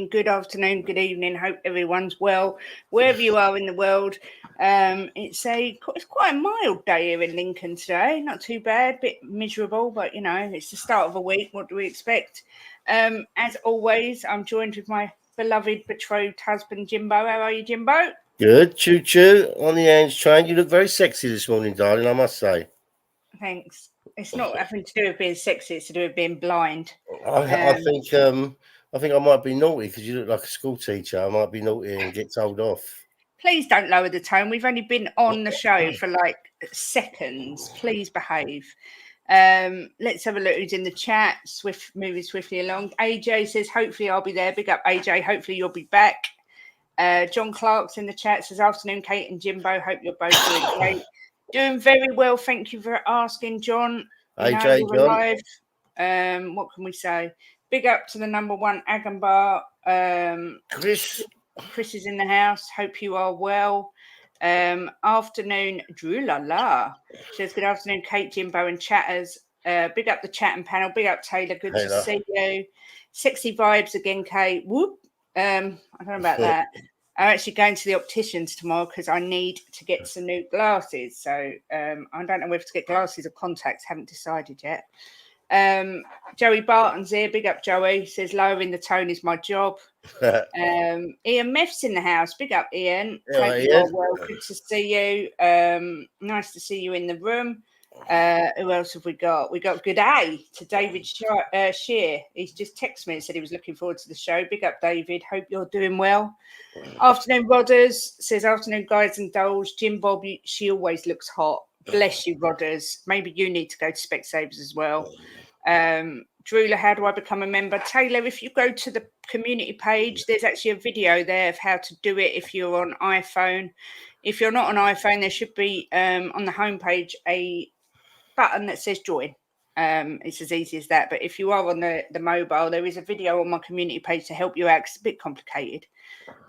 morning, good afternoon, good evening. Hope everyone's well, wherever you are in the world. It's quite a mild day here in Lincoln today. Not too bad, bit miserable, but it's the start of a week. What do we expect? As always, I'm joined with my beloved betrothed husband, Jimbo. How are you, Jimbo? Good, choo-choo on the Ange train. You look very sexy this morning, darling, I must say. Thanks. It's not having to do with being sexy; it's to do with being blind. I think I might be naughty because you look like a school teacher. I might be naughty and get told off. Please don't lower the tone. We've only been on the show for like seconds. Please behave. Let's have a look who's in the chat. Moving swiftly along. AJ says, hopefully I'll be there. Big up, AJ. Hopefully you'll be back. John Clark's in the chat. Says, afternoon, Kate and Jimbo. Hope you're both doing great. Doing very well. Thank you for asking, John. AJ, you're alive. What can we say? Big up to the number one Agambar. Chris is in the house. Hope you are well. Afternoon, Drew La La. Says, good afternoon, Kate, Jimbo, and chatters. Big up the chat and panel. Big up, Taylor. Good to see you. Sexy vibes again, Kate. Whoop. I don't know about that. I'm actually going to the opticians tomorrow because I need to get some new glasses. So I don't know whether to get glasses or contacts. Haven't decided yet. Joey Barton's here. Big up, Joey. Says, lowering the tone is my job. Ian Meff's in the house. Big up, Ian. Hope you are well. Good to see you. Nice to see you in the room. Who else have we got? We got good day to David Shear. He's just texted me and said he was looking forward to the show. Big up, David. Hope you're doing well. Afternoon, Rodders. Says, afternoon, guys and dolls. Jim Bob, she always looks hot. Bless you, Rodders. Maybe you need to go to Specsavers as well. Drula, how do I become a member? Taylor, if you go to the community page, there's actually a video there of how to do it if you're on iPhone. If you're not on iPhone, there should be on the homepage a button that says join. It's as easy as that. But if you are on the mobile, there is a video on my community page to help you out. It's a bit complicated.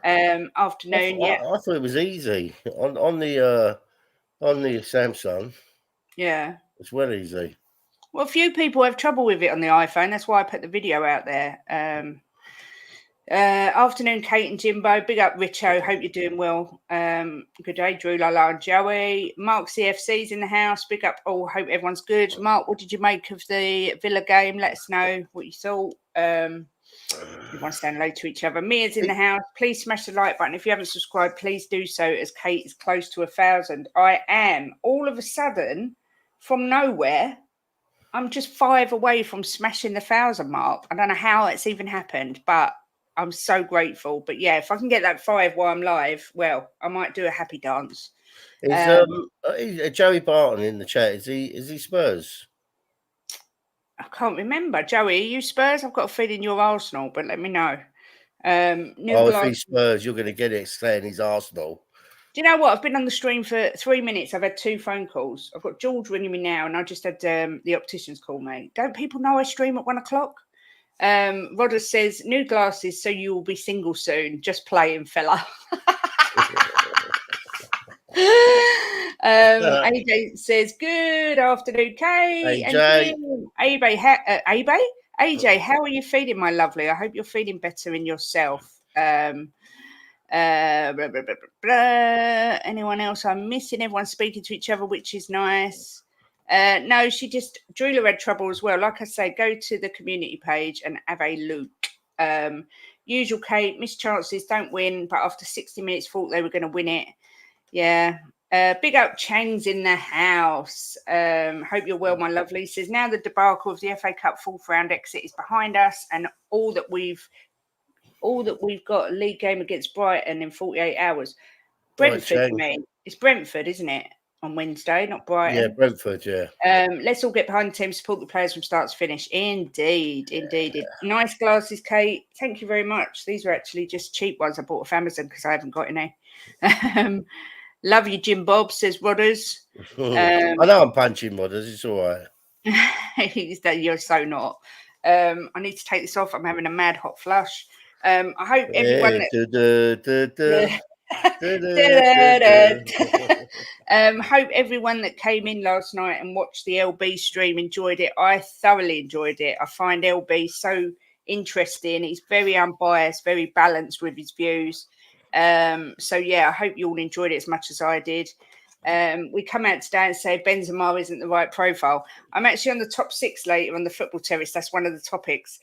Afternoon, I thought it was easy on the Samsung. Yeah, it's well easy. Well, a few people have trouble with it on the iPhone. That's why I put the video out there. Afternoon, Kate and Jimbo. Big up, Richo. Hope you're doing well. Good day, Drew, Lala, and Joey. Mark CFC's in the house. Big up. Oh, hope everyone's good. Mark, what did you make of the Villa game? Let us know what you thought. Everyone's saying hello to each other. Mia's in the house. Please smash the like button. If you haven't subscribed, please do so, as Kate is close to 1,000. I am. All of a sudden, from nowhere, I'm just 5 away from smashing the 1,000 mark. I don't know how it's even happened, but I'm so grateful. But yeah, if I can get that 5 while I'm live, well, I might do a happy dance. Is Joey Barton in the chat? Is he Spurs? I can't remember. Joey, are you Spurs? I've got a feeling you're Arsenal, but let me know. If he's Spurs, you're going to get it saying he's Arsenal. Do you know what? I've been on the stream for 3 minutes. I've had 2 phone calls. I've got George ringing me now, and I just had the opticians call me. Don't people know I stream at 1 o'clock? Rodder says, new glasses, so you will be single soon. Just playing, fella. AJ says, good afternoon, Kate. AJ. AJ, how are you feeling, my lovely? I hope you're feeling better in yourself. Anyone else I'm missing? Everyone's speaking to each other, which is nice. No, Drula had trouble as well. Like I say, go to the community page and have a look. Usual Kate, missed chances, don't win, but after 60 minutes thought they were going to win it. Yeah. Big up Chang's in the house. Hope you're well, my lovely. Says, now the debacle of the FA Cup 4th round exit is behind us, and all that we've got a league game against Brighton in 48 hours. Brentford, you mean? It's Brentford, isn't it? On Wednesday, not Brighton. Yeah, Brentford, yeah. Let's all get behind the team, support the players from start to finish. Indeed. Nice glasses, Kate. Thank you very much. These are actually just cheap ones I bought off Amazon because I haven't got any. Love you, Jim Bob, says Rodders. I know I'm punching Rodders. It's all right. You're so not. I need to take this off. I'm having a mad hot flush. I hope everyone hope everyone that came in last night and watched the LB stream enjoyed it. I thoroughly enjoyed it. I find LB so interesting. He's very unbiased, very balanced with his views. So yeah, I hope you all enjoyed it as much as I did. We come out today and say Benzema isn't the right profile. I'm actually on the top 6 later on the football terrace. That's one of the topics.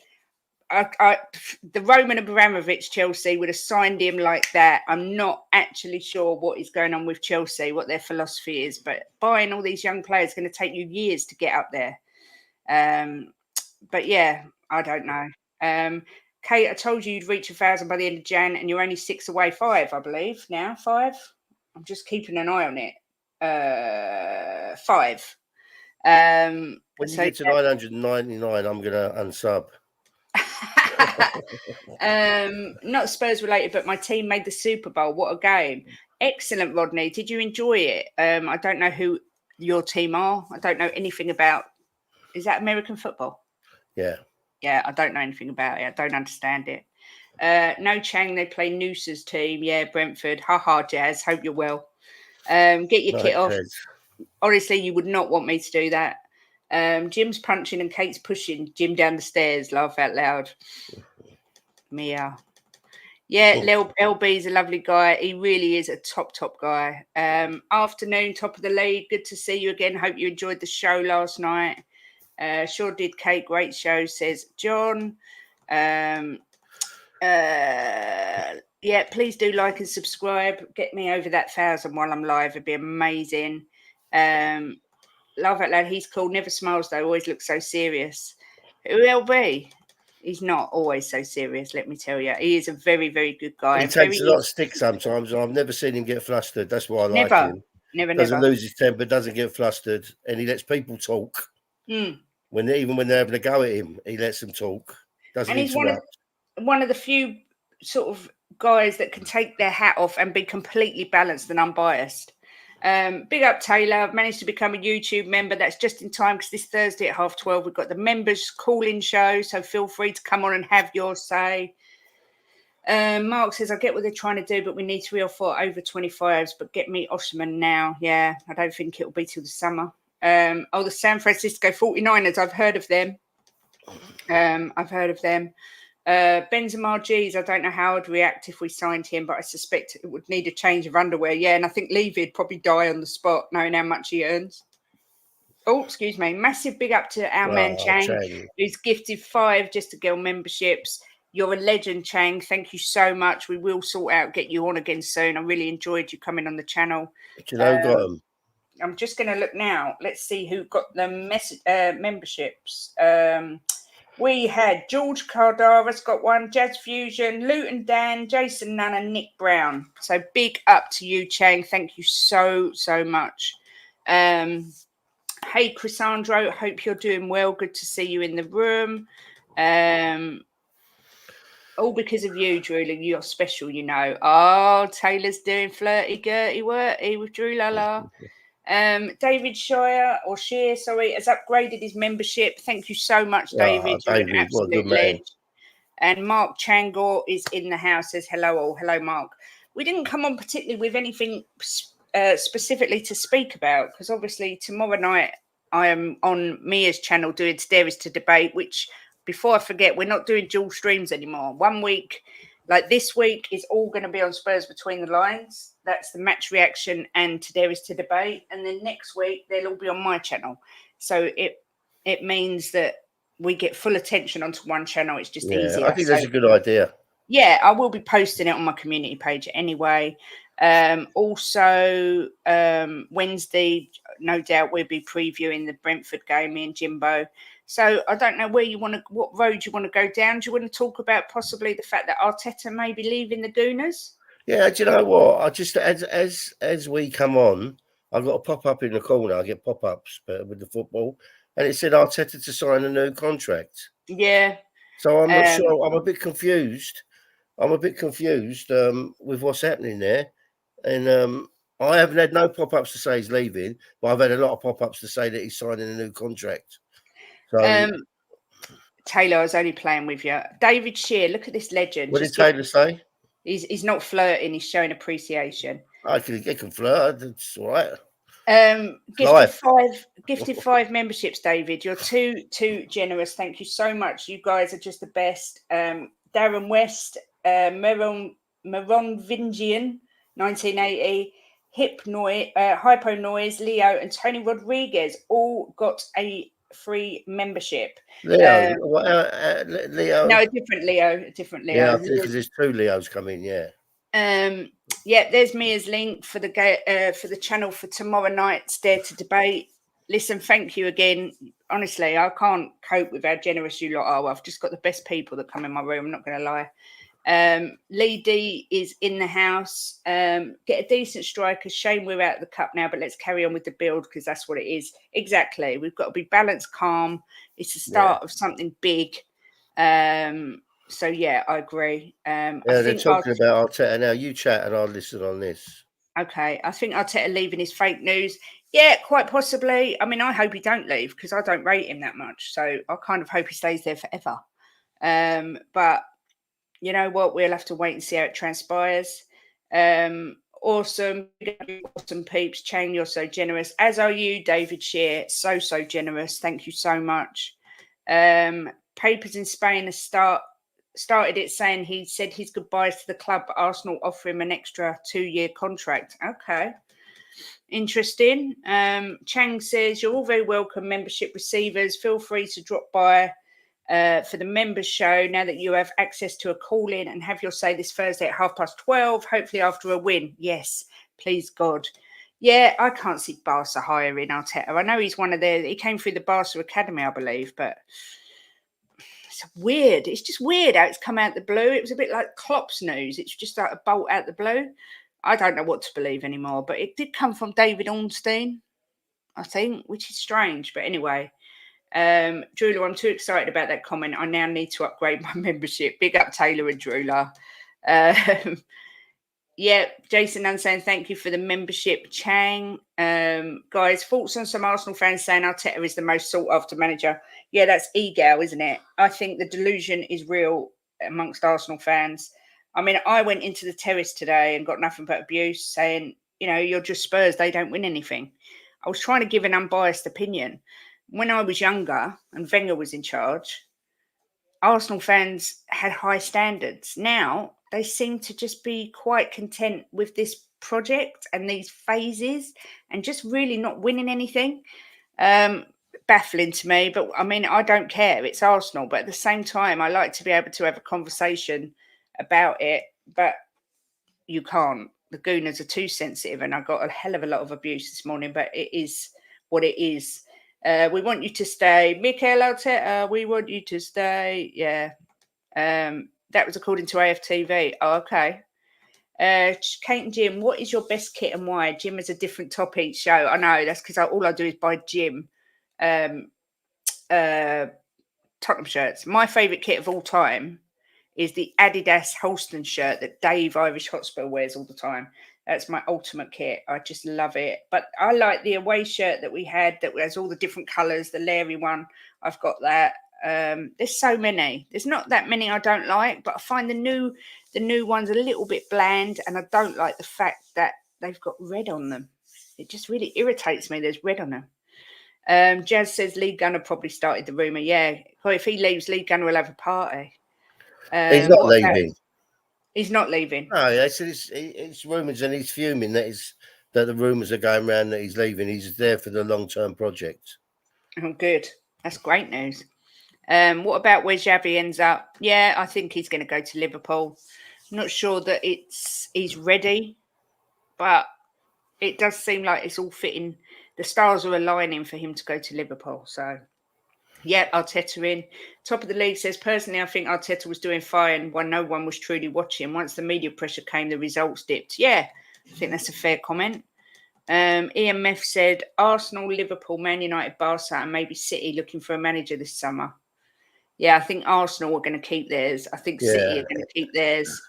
The Roman Abramovich Chelsea would have signed him like that. I'm not actually sure what is going on with Chelsea, what their philosophy is, but buying all these young players is going to take you years to get up there. But yeah, I don't know. Kate, I told you you'd reach 1,000 by the end of Jan, and you're only 6 away, 5, I believe. Now 5. I'm just keeping an eye on it. 5. When you get to 999, I'm gonna unsub. Not Spurs related, but my team made the Super Bowl. What a game. Excellent, Rodney. Did you enjoy it? I don't know who your team are. I don't know anything about. Is that American football? Yeah. Yeah, I don't know anything about it. I don't understand it. No Chang, they play Noosa's team. Yeah, Brentford. Ha, Jazz. Hope you're well. Get your kit off. Honestly, you would not want me to do that. Jim's punching and Kate's pushing Jim down the stairs. Laugh out loud. Mia. Yeah, LB's a lovely guy. He really is a top guy. Afternoon, top of the league. Good to see you again. Hope you enjoyed the show last night. Sure did, Kate. Great show, says John. Yeah, please do like and subscribe. Get me over that 1,000 while I'm live. It'd be amazing. Love it, lad. He's cool. Never smiles though. Always looks so serious. Who LB? He's not always so serious, let me tell you. He is a very, very good guy. He takes a lot of stick sometimes. I've never seen him get flustered. That's why I like him. Doesn't lose his temper, doesn't get flustered, and he lets people talk. Even when they're having a go at him, he lets them talk. Doesn't interrupt. He's one of the few sort of guys that can take their hat off and be completely balanced and unbiased. Big up Taylor. I've managed to become a YouTube member. That's just in time because this Thursday at 12:30 we've got the members call-in show, so feel free to come on and have your say. Mark says, I get what they're trying to do, but we need 3 or 4 over 25s, but get me Osman now. Yeah, I don't think it'll be till the summer. The San Francisco 49ers, I've heard of them. Benzema G's, I don't know how I'd react if we signed him, but I suspect it would need a change of underwear. Yeah, and I think Levy would probably die on the spot knowing how much he earns. Oh, excuse me. Massive big up to our man Chang, who's gifted 5 Just a Girl memberships. You're a legend, Chang. Thank you so much. We will sort out, get you on again soon. I really enjoyed you coming on the channel. Do you know who got them? I'm just going to look now. Let's see who got the memberships. We had George Cardara's got one, Jazz Fusion, Luton Dan, Jason Nunn, and Nick Brown. So big up to you, Chang. Thank you so much. Hey, Chrysandro, hope you're doing well. Good to see you in the room. All because of you, Drew. You're special, you know. Oh, Taylor's doing flirty-gurty-worty with Drew Lala. David Shear has upgraded his membership. Thank you so much, David. You're an absolute legend. And Mark Changor is in the house. Says hello all. Hello, Mark. We didn't come on particularly with anything specifically to speak about because obviously tomorrow night I am on Mia's channel doing There Is to Debate, which before I forget, we're not doing dual streams anymore. 1 week, like this week, is all going to be on Spurs Between the Lines. That's the match reaction and There Is to Debate. And then next week, they'll all be on my channel. So it means that we get full attention onto one channel. It's just easier. I think that's a good idea. Yeah, I will be posting it on my community page anyway. Also, Wednesday, no doubt we'll be previewing the Brentford game, me and Jimbo. So I don't know what road you want to go down. Do you want to talk about possibly the fact that Arteta may be leaving the Gooners? Yeah, do you know what? I just as we come on, I've got a pop up in the corner. I get pop ups with the football, and it said Arteta to sign a new contract. Yeah. So I'm not sure. I'm a bit confused. With what's happening there, and I haven't had no pop ups to say he's leaving, but I've had a lot of pop ups to say that he's signing a new contract. So. Taylor, I was only playing with you. David Shear, look at this legend. What did Taylor say? He's not flirting. He's showing appreciation. I can flirt. It's all right. Gifted 5 memberships, David. You're too generous. Thank you so much. You guys are just the best. Darren West, Meronvingian, 1980, Hypo Noise, Leo, and Tony Rodriguez all got a free membership. Leo, Leo. No, a different Leo. Yeah, because there's 2 Leos coming. Yeah. There's Mia's link for the channel for tomorrow night's Dare to Debate. Listen, thank you again. Honestly, I can't cope with how generous you lot are. I've just got the best people that come in my room. I'm not going to lie. Lee D is in the house. Get a decent striker. Shame we're out of the cup now, but let's carry on with the build because that's what it is. Exactly. We've got to be balanced, calm. It's the start of something big. So yeah, I agree. They're talking about Arteta now. You chat and I'll listen on this. Okay, I think Arteta leaving is fake news. Yeah, quite possibly. I mean, I hope he don't leave because I don't rate him that much. So I kind of hope he stays there forever. But you know what? We'll have to wait and see how it transpires. Awesome peeps. Chang, you're so generous. As are you, David Shear. So generous. Thank you so much. Papers in Spain have started it saying he said his goodbyes to the club, but Arsenal offer him an extra 2-year contract. Okay. Interesting. Chang says, you're all very welcome, membership receivers. Feel free to drop by for the members show now that you have access to a call-in and have your say this Thursday at 12:30, hopefully after a win. Yes, please God. Yeah, I can't see Barca hiring Arteta. I know he's he came through the Barca Academy, I believe, but it's weird. It's just weird how it's come out the blue. It was a bit like Klopp's news. It's just like a bolt out the blue. I don't know what to believe anymore, but it did come from David Ornstein, I think, which is strange. But anyway, Drula, I'm too excited about that comment. I now need to upgrade my membership. Big up Taylor and Drula. Yeah, Jason Nunn saying thank you for the membership. Chang, guys, thoughts on some Arsenal fans saying Arteta is the most sought after manager? Yeah, that's ego, isn't it? I think the delusion is real amongst Arsenal fans. I mean, I went into the terrace today and got nothing but abuse saying, you know, you're just Spurs. They don't win anything. I was trying to give an unbiased opinion. When I was younger and Wenger was in charge, Arsenal fans had high standards. Now they seem to just be quite content with this project and these phases and just really not winning anything. Baffling to me, but I mean, I don't care. It's Arsenal, but at the same time, I like to be able to have a conversation about it, but you can't. The Gooners are too sensitive, and I got a hell of a lot of abuse this morning, but it is what it is. We want you to stay. Mikel Arteta, we want you to stay. Yeah. That was according to AFTV. Oh, okay. Kate and Jim, what is your best kit and why? Jim has a different top each show. I know, that's because all I do is buy Jim Tottenham shirts. My favourite kit of all time is the Adidas Holston shirt that Dave Irish Hotspur wears all the time. That's my ultimate kit. I just love it. But I like the away shirt that we had that has all the different colours, the Larry one. I've got that. There's so many. There's not that many I don't like, but I find the new ones a little bit bland, and I don't like the fact that they've got red on them. It just really irritates me. There's red on them. Jazz says Lee Gunner probably started the rumour. Yeah, well, if he leaves, Lee Gunner will have a party. He's not leaving. He's not leaving. No, it's rumours, and he's fuming that the rumours are going around that he's leaving. He's there for the long-term project. Oh, good. That's great news. What about where Xavi ends up? Yeah, I think he's going to go to Liverpool. I'm not sure that he's ready, but it does seem like it's all fitting. The stars are aligning for him to go to Liverpool. So, yeah, Arteta in. Top of the league says, personally, I think Arteta was doing fine when no one was truly watching. Once the media pressure came, the results dipped. Yeah, I think that's a fair comment. Ian Meff said, Arsenal, Liverpool, Man United, Barca, and maybe City looking for a manager this summer. Yeah, I think Arsenal are going to keep theirs. I think City are going to keep theirs.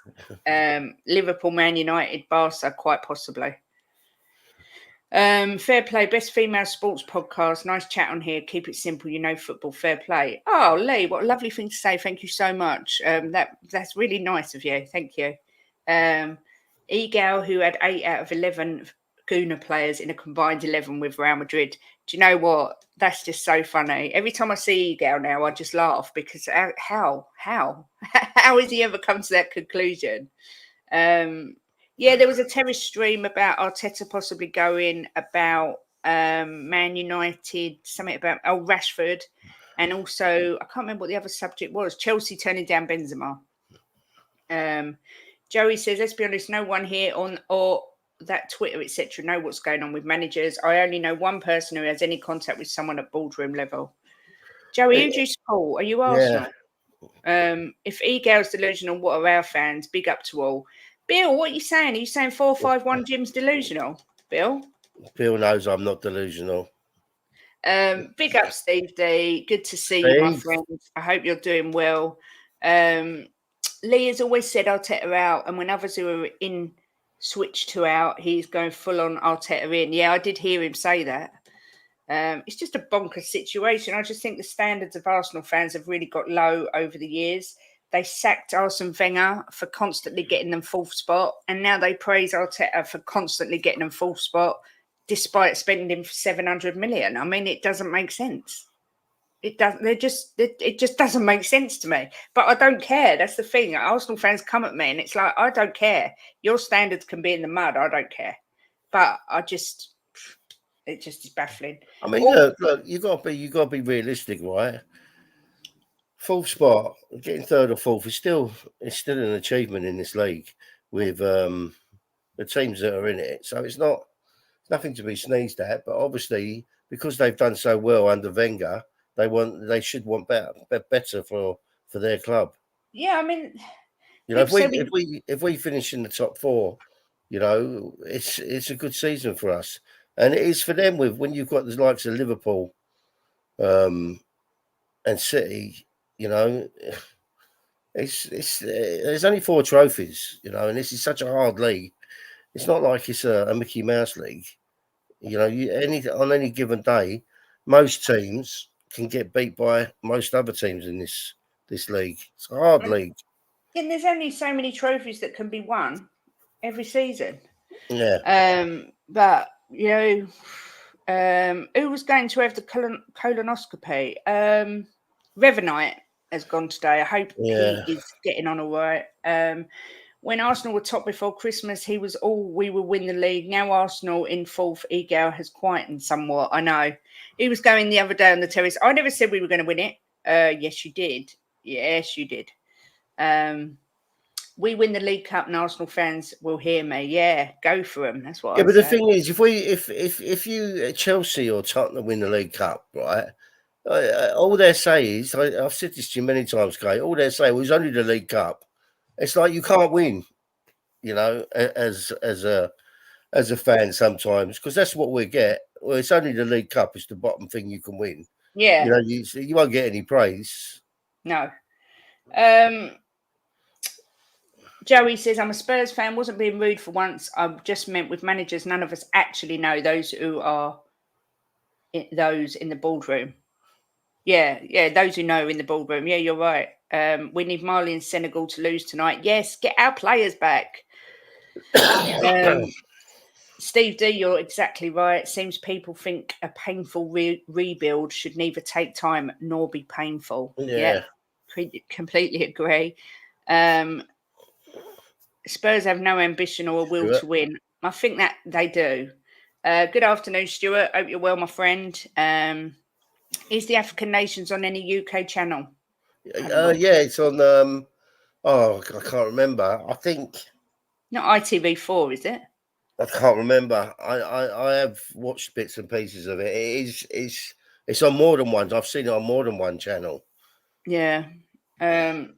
Liverpool, Man United, Barca, quite possibly. Fair play, best female sports podcast. Nice chat on here. Keep it simple, you know football. Fair play. Oh, Lee, what a lovely thing to say. Thank you so much. That's really nice of you. Thank you. Egal, who had 8 out of 11 Guna players in a combined 11 with Real Madrid. Do you know what? That's just so funny. Every time I see Egal now, I just laugh because how has he ever come to that conclusion? Yeah, there was a terrace stream about Arteta possibly going, about Man United, something about Rashford, and also I can't remember what the other subject was. Chelsea turning down Benzema. Joey says, let's be honest, no one here on or that Twitter, etc., know what's going on with managers. I only know one person who has any contact with someone at boardroom level. Joey, who do you support? Are you Arsenal? If Egal's delusional, what are our fans? Big up to all. Bill, what are you saying? Are you saying 451 Jim's delusional? Bill knows I'm not delusional. Big up, Steve D. Good to see you, my friend. I hope you're doing well. Lee has always said Arteta out, and when others who are in switch to out, he's going full on Arteta in. Yeah, I did hear him say that. It's just a bonkers situation. I just think the standards of Arsenal fans have really got low over the years. They sacked Arsene Wenger for constantly getting them fourth spot, and now they praise Arteta for constantly getting them fourth spot, despite spending 700 million. I mean, it doesn't make sense. It doesn't. It just doesn't make sense to me. But I don't care. That's the thing. Arsenal fans come at me, and it's like I don't care. Your standards can be in the mud. I don't care. But it just is baffling. I mean, look, you got to be realistic, right? Fourth spot, getting third or fourth is still an achievement in this league with the teams that are in it. So it's nothing to be sneezed at. But obviously, because they've done so well under Wenger, they should want better for their club. Yeah, I mean, you know, if we finish in the top four, you know, it's a good season for us, and it is for them. When you've got the likes of Liverpool, and City, you know, there's only 4 trophies, you know, and this is such a hard league. It's not like it's a Mickey Mouse league. You know, on any given day, most teams can get beat by most other teams in this league. It's a hard league. And there's only so many trophies that can be won every season. Yeah. But you know, who was going to have the colonoscopy? Revenite has gone today. I hope he is getting on all right. When Arsenal were top before Christmas, we will win the league. Now Arsenal in fourth, Egal has quietened somewhat. I know. He was going the other day on the terrace. I never said we were going to win it. Yes, you did. Yes, you did. We win the League Cup and Arsenal fans will hear me. Yeah, go for them. That's what I say. But the thing is, if you Chelsea or Tottenham win the League Cup, right, all they say is, I've said this to you many times, Kate, all they say was only the League Cup. It's like you can't win, you know, as a fan sometimes, because that's what we get. Well, it's only the League Cup. It's the bottom thing you can win. Yeah. You know, you won't get any praise. No. Joey says, I'm a Spurs fan. Wasn't being rude for once. I just meant with managers, none of us actually know those who are those in the boardroom. Yeah, those who know in the boardroom. Yeah, you're right. We need Mali and Senegal to lose tonight. Yes, get our players back. Steve D, you're exactly right. Seems people think a painful rebuild should neither take time nor be painful. Yeah, completely agree. Spurs have no ambition or a will to win. I think that they do. Good afternoon, Stuart. Hope you're well, my friend. Is the African Nations on any UK channel? Yeah, it's on. I can't remember. I think not ITV4, is it? I can't remember. I have watched bits and pieces of it. It's on more than one. I've seen it on more than one channel. Yeah. I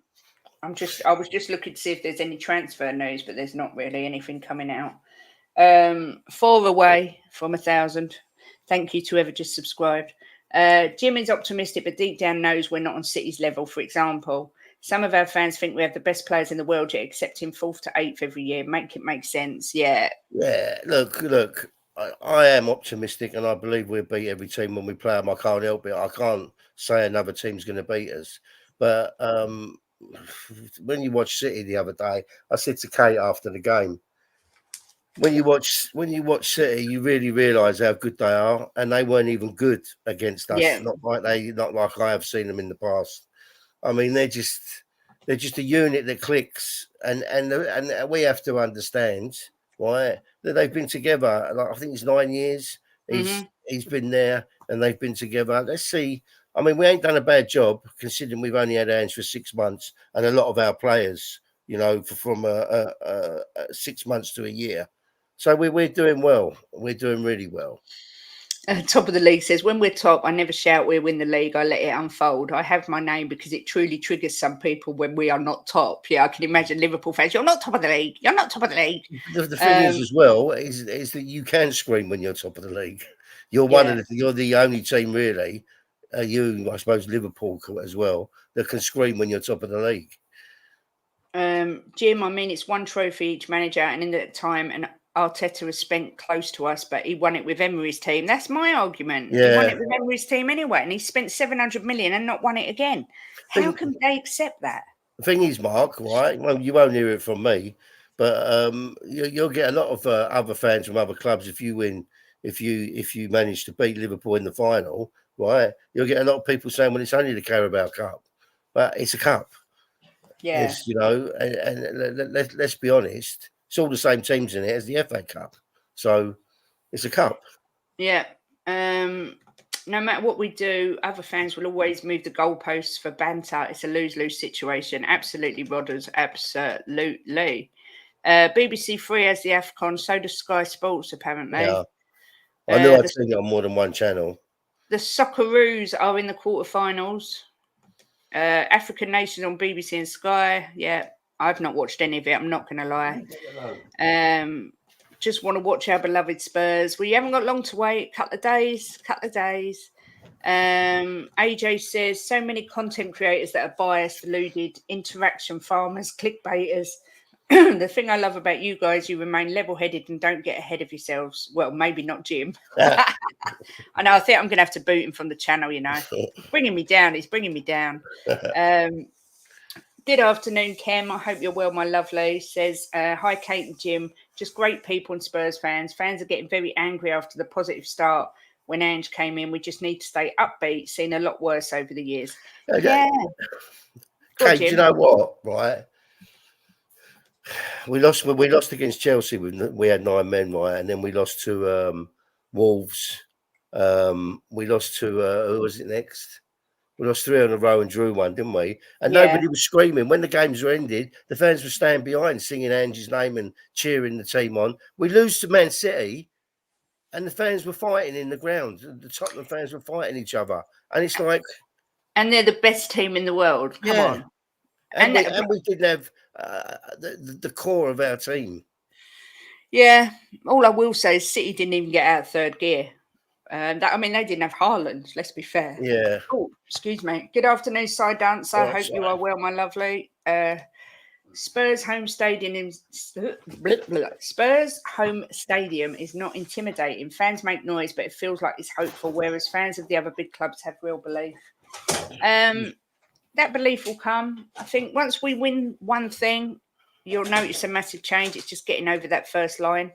was just looking to see if there's any transfer news, but there's not really anything coming out. 4 away from 1,000. Thank you to whoever just subscribed. Jim is optimistic, but deep down knows we're not on City's level, for example. Some of our fans think we have the best players in the world, yet accepting 4th to 8th every year. Make it make sense. Yeah. Yeah. Look. I am optimistic, and I believe we'll beat every team when we play them. I can't help it. I can't say another team's going to beat us. But when you watch City the other day, I said to Kate after the game, when you watch City, you really realise how good they are, and they weren't even good against us. Yeah. Not like I have seen them in the past. I mean, they're just a unit that clicks, and we have to understand, right, that they've been together. Like, I think it's 9 years. He's been there, and they've been together. Let's see. I mean, we ain't done a bad job considering we've only had hands for 6 months, and a lot of our players, from 6 months to a year. So we're doing well. We're doing really well. Top of the league says, when we're top, I never shout we win the league. I let it unfold. I have my name because it truly triggers some people when we are not top. Yeah, I can imagine Liverpool fans. You're not top of the league. You're not top of the league. The thing is, as well, is that you can scream when you're top of the league. You're you're the only team really. I suppose Liverpool as well, that can scream when you're top of the league. Jim, I mean, it's one trophy each manager, and in that time, and Arteta was spent close to us, but he won it with Emery's team. That's my argument. Yeah. He won it with Emery's team anyway, and he spent 700 million and not won it again. How can they accept that? The thing is, Mark, right? Well, you won't hear it from me, but you'll get a lot of other fans from other clubs if you win. If you manage to beat Liverpool in the final, right? You'll get a lot of people saying, "Well, it's only the Carabao Cup," but it's a cup. Yeah, it's, and let's be honest, it's all the same teams in it as the FA Cup, so it's a cup. Yeah. No matter what we do, other fans will always move the goalposts for banter. It's a lose-lose situation. Absolutely, Rodders. Absolutely. BBC Three has the AFCON, so does Sky Sports, apparently. Yeah. I knew I'd seen it on more than one channel. The Socceroos are in the quarterfinals. African Nations on BBC and Sky. Yeah, I've not watched any of it. I'm not going to lie. Just want to watch our beloved Spurs. We haven't got long to wait. Couple of days. AJ says, so many content creators that are biased, deluded, interaction farmers, clickbaiters. The thing I love about you guys, you remain level-headed and don't get ahead of yourselves. Well, maybe not Jim. I know. I think I'm going to have to boot him from the channel, He's bringing me down. Good afternoon, Kem. I hope you're well, my lovely. Says, hi, Kate and Jim. Just great people and Spurs fans. Fans are getting very angry after the positive start when Ange came in. We just need to stay upbeat. Seen a lot worse over the years. Yeah. Kate, do you know what? Right. We lost against Chelsea. We had 9 men, right, and then we lost to Wolves. We lost to who was it next? We lost 3 in a row and drew 1, didn't we? And nobody was screaming. When the games were ended, the fans were standing behind, singing Ange's name and cheering the team on. We lose to Man City, and the fans were fighting in the ground. The Tottenham fans were fighting each other. And it's like... And they're the best team in the world. Come on. And we didn't have the core of our team. Yeah. All I will say is City didn't even get out of third gear. They didn't have Haaland, let's be fair. Yeah. Oh, excuse me. Good afternoon, Side Dancer. I hope you are well, my lovely. Spurs home stadium is not intimidating. Fans make noise, but it feels like it's hopeful, whereas fans of the other big clubs have real belief. That belief will come. I think once we win one thing, you'll notice a massive change. It's just getting over that first line.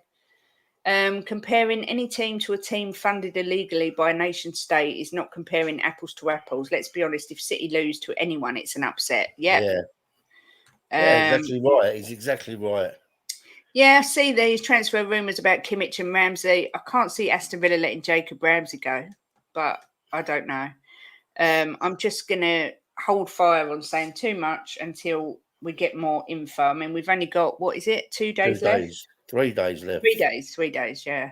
Comparing any team to a team funded illegally by a nation state is not comparing apples to apples. Let's be honest, if City lose to anyone, it's an upset. Yep. Yeah. Exactly right. He's exactly right. Yeah, I see these transfer rumours about Kimmich and Ramsey. I can't see Aston Villa letting Jacob Ramsey go, but I don't know. I'm just going to hold fire on saying too much until we get more info. I mean, we've only got, 2 days left? 3 days left. 3 days, yeah.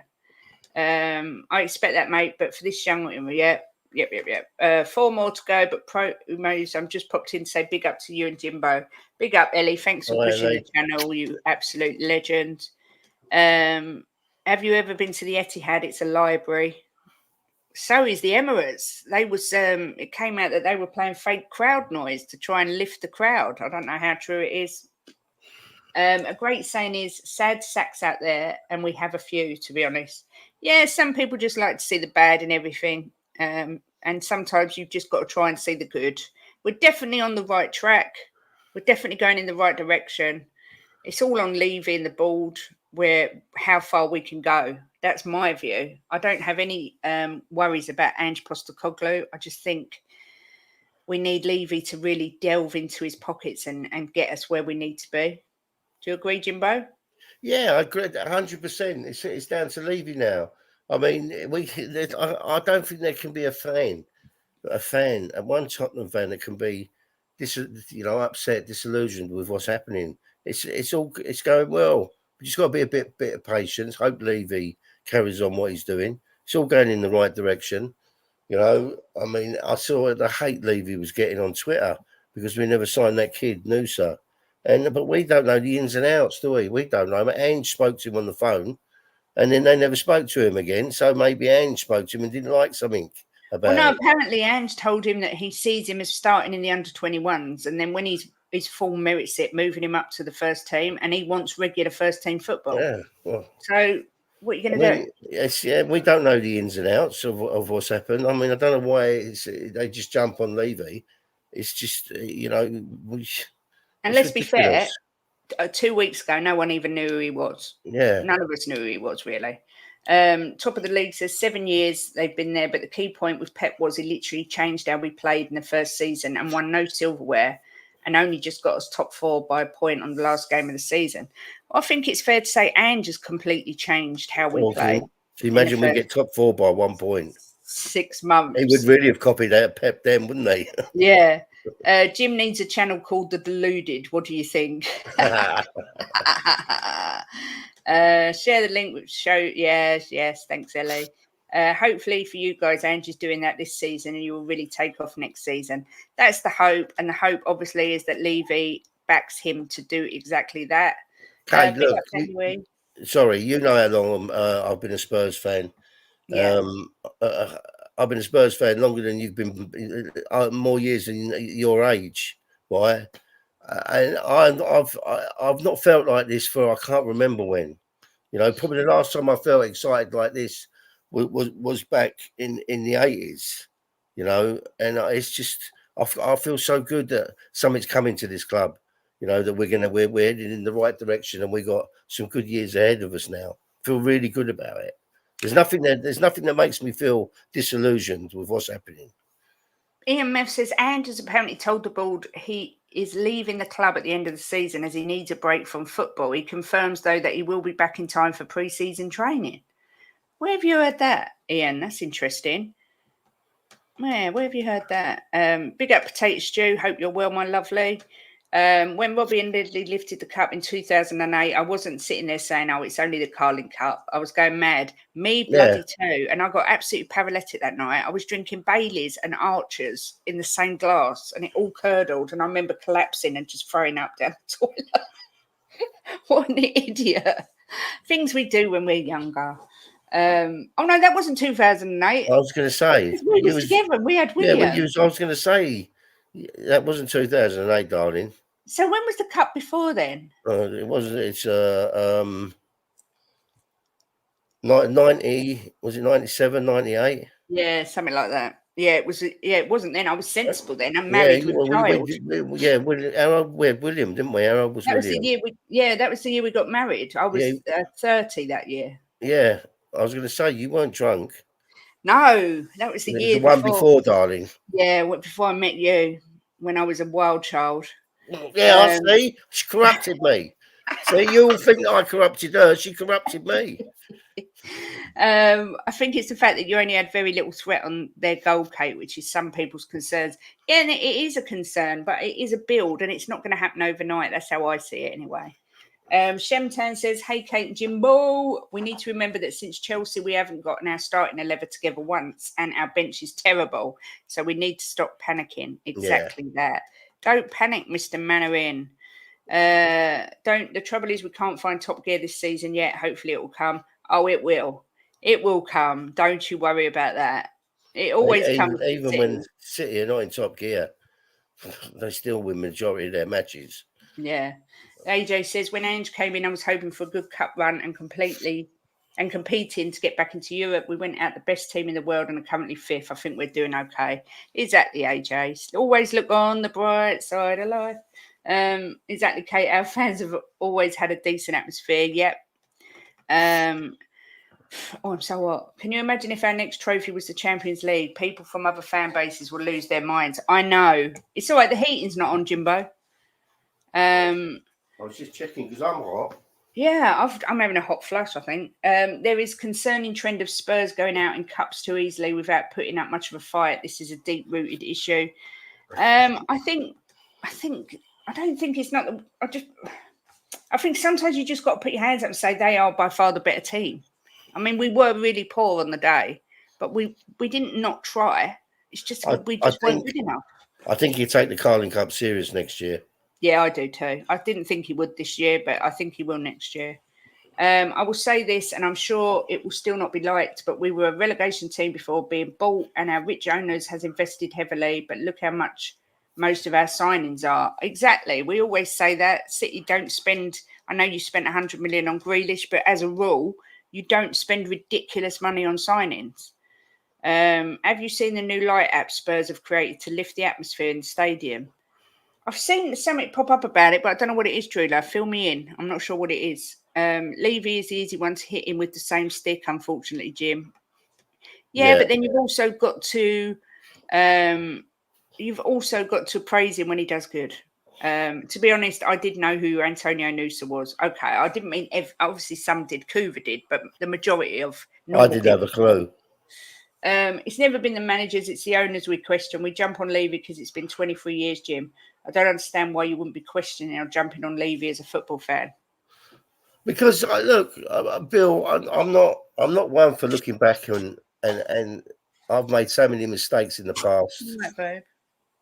I expect that, mate. But for this young one, yep. 4 more to go. But promos, I'm just popped in to say big up to you and Jimbo. Big up, Ellie. Thanks for pushing the channel, you absolute legend. Have you ever been to the Etihad? It's a library. So is the Emirates. It came out that they were playing fake crowd noise to try and lift the crowd. I don't know how true it is. A great saying is sad sacks out there, and we have a few, to be honest. Yeah, some people just like to see the bad in everything. And sometimes you've just got to try and see the good. We're definitely on the right track. We're definitely going in the right direction. It's all on Levy and the board. how far we can go. That's my view. I don't have any worries about Ange Postecoglou. I just think we need Levy to really delve into his pockets and get us where we need to be. Do you agree, Jimbo? Yeah, I agree 100%. It's down to Levy now. I mean, I don't think there can be a fan, one Tottenham fan that can be upset, disillusioned with what's happening. It's going well. We just got to be a bit of patience. Hope Levy carries on what he's doing. It's all going in the right direction. I mean, I saw the hate Levy was getting on Twitter because we never signed that kid, Noosa. But we don't know the ins and outs, do we? We don't know. Ange spoke to him on the phone, and then they never spoke to him again. So maybe Ange spoke to him and didn't like something about it. Apparently Ange told him that he sees him as starting in the under-21s, and then when his form merits it, moving him up to the first team, and he wants regular first-team football. Yeah. Well, so what are you going to do? Yes, yeah, we don't know the ins and outs of what's happened. I mean, I don't know why they just jump on Levy. It's just, and let's be fair, 2 weeks ago, no one even knew who he was. Yeah. None of us knew who he was, really. Top of the league says 7 years they've been there, but the key point with Pep was he literally changed how we played in the first season and won no silverware and only just got us top 4 by a point on the last game of the season. I think it's fair to say Ange has completely changed how we play. Can you imagine we get top 4 by 1 point? 6 months. He would really have copied out Pep then, wouldn't he? Yeah. Jim needs a channel called The Deluded. What do you think? Share the link with show. Yes. Thanks, Ellie. Hopefully for you guys, Ange is doing that this season and you will really take off next season. That's the hope. And the hope, obviously, is that Levy backs him to do exactly that. Hey, look, sorry, you know how long I've been a Spurs fan. Yeah. I've been a Spurs fan longer than you've been, more years than your age, right? And I've not felt like this for I can't remember when. Probably the last time I felt excited like this was back in the 80s. And it's just I feel so good that something's coming to this club. That we're heading in the right direction and we got some good years ahead of us now. Feel really good about it. There's nothing that makes me feel disillusioned with what's happening. Ian Meff says Ange has apparently told the board he is leaving the club at the end of the season as he needs a break from football. He confirms, though, that he will be back in time for pre-season training. Where have you heard that, Ian? That's interesting. Where have you heard that? Big up Potato Stew. Hope you're well, my lovely. When Robbie and Lidley lifted the cup in 2008, I wasn't sitting there saying, oh, it's only the Carling Cup. I was going mad. Me bloody too. And I got absolutely paralytic that night. I was drinking Baileys and Archers in the same glass and it all curdled. And I remember collapsing and just throwing up down the toilet. What an idiot. Things we do when we're younger. Oh, no, that wasn't 2008. I was going to say. We were together. We had William. Yeah, I was going to say. That wasn't 2008, darling. So when was the cup before then? It wasn't. It's 90. Was it 97, 98? Yeah, something like that. Yeah, it was. Yeah, it wasn't then. I was sensible then. I'm married with a child. We had William, didn't we? Harold was William. That was the year we got married. I was 30 that year. Yeah, I was going to say you weren't drunk. No, that was the year before. One before, darling. Yeah, before I met you, when I was a wild child. Yeah, I see. She corrupted me. See, you all think that I corrupted her. She corrupted me. I think it's the fact that you only had very little threat on their goal, Kate, which is some people's concerns. Yeah, and it is a concern, but it is a build, and it's not going to happen overnight. That's how I see it, anyway. Shemtan says, hey, Kate and Jimbo, we need to remember that since Chelsea, we haven't gotten our starting 11 together once and our bench is terrible. So we need to stop panicking. Exactly that. Don't panic, Mr. Manorin. The trouble is we can't find top gear this season yet. Hopefully it will come. Oh, it will. It will come. Don't you worry about that. It always comes. Even when City are not in top gear, they still win majority of their matches. Yeah. AJ says, when Ange came in, I was hoping for a good cup run and competing to get back into Europe. We went out the best team in the world and are currently 5th. I think we're doing okay. Exactly, AJ. Always look on the bright side of life. Exactly, Kate. Our fans have always had a decent atmosphere. Yep. Oh, I'm so what? Can you imagine if our next trophy was the Champions League? People from other fan bases will lose their minds. I know. It's all right. The heating's not on, Jimbo. I was just checking because I'm hot. Yeah, I'm having a hot flush, I think. There is concerning trend of Spurs going out in cups too easily without putting up much of a fight. This is a deep-rooted issue. I don't think it's not. I think sometimes you just got to put your hands up and say they are by far the better team. I mean, we were really poor on the day, but we didn't not try. It's just we just weren't good enough. I think he'll take the Carling Cup serious next year. Yeah, I do too. I didn't think he would this year, but I think he will next year. I will say this, and I'm sure it will still not be liked, but we were a relegation team before being bought, and our rich owners has invested heavily, but look how much most of our signings are. Exactly. We always say that. City don't spend, I know you spent 100 million on Grealish, but as a rule, you don't spend ridiculous money on signings. Have you seen the new light app Spurs have created to lift the atmosphere in the stadium? I've seen something pop up about it, but I don't know what it is, Drula. Fill me in. I'm not sure what it is. Levy is the easy one to hit him with the same stick, unfortunately, Jim. Yeah, but then you've also got to praise him when he does good. To be honest, I did know who Antonio Nusa was. Okay, I didn't mean obviously some did, Coover did, but the majority of I didn't have a clue. It's never been the managers, it's the owners we question. We jump on Levy because it's been 23 years, Jim. I don't understand why you wouldn't be questioning or jumping on Levy as a football fan. Because look, Bill, I'm not one for looking back and I've made so many mistakes in the past. Right, babe.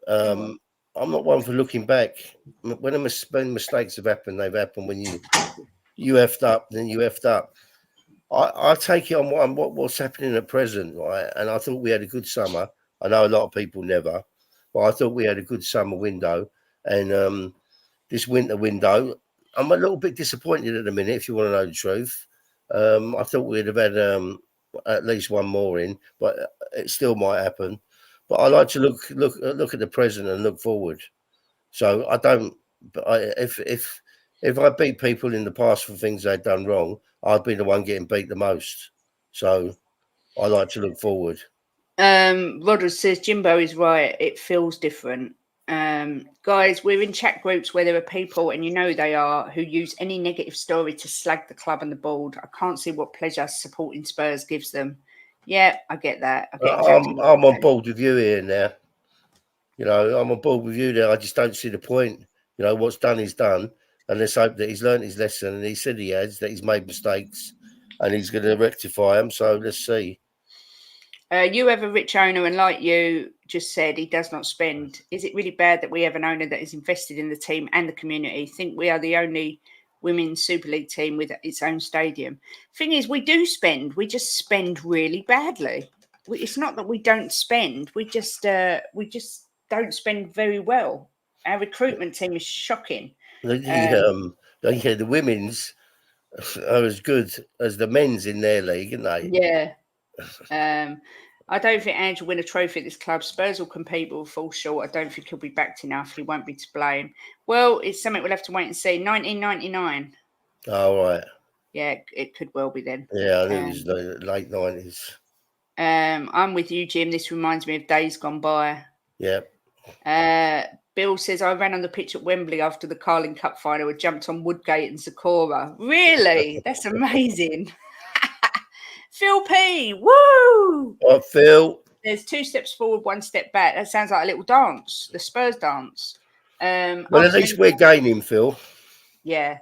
I'm not one for looking back. When mistakes have happened, they've happened. When you effed up, then you effed up. I take it on what's happening at present, right? And I thought we had a good summer. I know a lot of people never, but I thought we had a good summer window. And this winter window, I'm a little bit disappointed at the minute, if you want to know the truth. I thought we'd have had at least one more in, but it still might happen. But I like to look at the present and look forward. So I don't. But if I beat people in the past for things they'd done wrong, I'd be the one getting beat the most. So I like to look forward. Rodgers says Jimbo is right. It feels different. Guys, we're in chat groups where there are people, and you know they are, who use any negative story to slag the club and the board. I can't see what pleasure supporting Spurs gives them. Yeah, I get that. I'm on board with you here now. You know, I'm on board with you there. I just don't see the point. You know, what's done is done. And let's hope that he's learned his lesson, and he said he has, that he's made mistakes and he's going to rectify them. So let's see. You have a rich owner, and like you just said, he does not spend. Is it really bad that we have an owner that is invested in the team and the community? I think we are the only women's Super League team with its own stadium. Thing is, we do spend. We just spend really badly. It's not that we don't spend. We just don't spend very well. Our recruitment team is shocking. The women's are as good as the men's in their league, aren't they? Yeah. I don't think Ange will win a trophy at this club. Spurs will compete, but will fall short. I don't think he'll be backed enough. He won't be to blame. Well, it's something we'll have to wait and see. 1999. Oh, right. Yeah, it could well be then. Yeah, I think it was the late 90s. I'm with you, Jim. This reminds me of days gone by. Yeah. Bill says, I ran on the pitch at Wembley after the Carling Cup final and jumped on Woodgate and Sakura. Really? That's amazing. Phil P. Woo! What, Phil? There's 2 steps forward, 1 step back. That sounds like a little dance, the Spurs dance. Well, at least we're gaining, Phil. Yeah.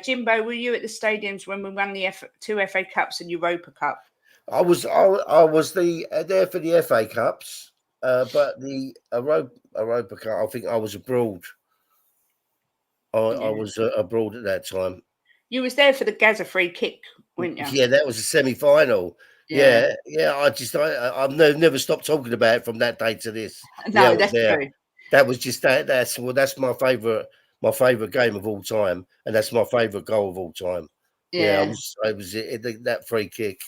Jimbo, were you at the stadiums when we won the 2 FA Cups and Europa Cup? I was there for the FA Cups, but the Europa Cup, I think I was abroad. I was abroad at that time. You was there for the Gaza free kick, weren't you? Yeah, that was a semi-final. Yeah. I've never stopped talking about it from that day to this. No, that's true. That was just that. That's my favorite game of all time, and that's my favorite goal of all time. Yeah, it was that free kick.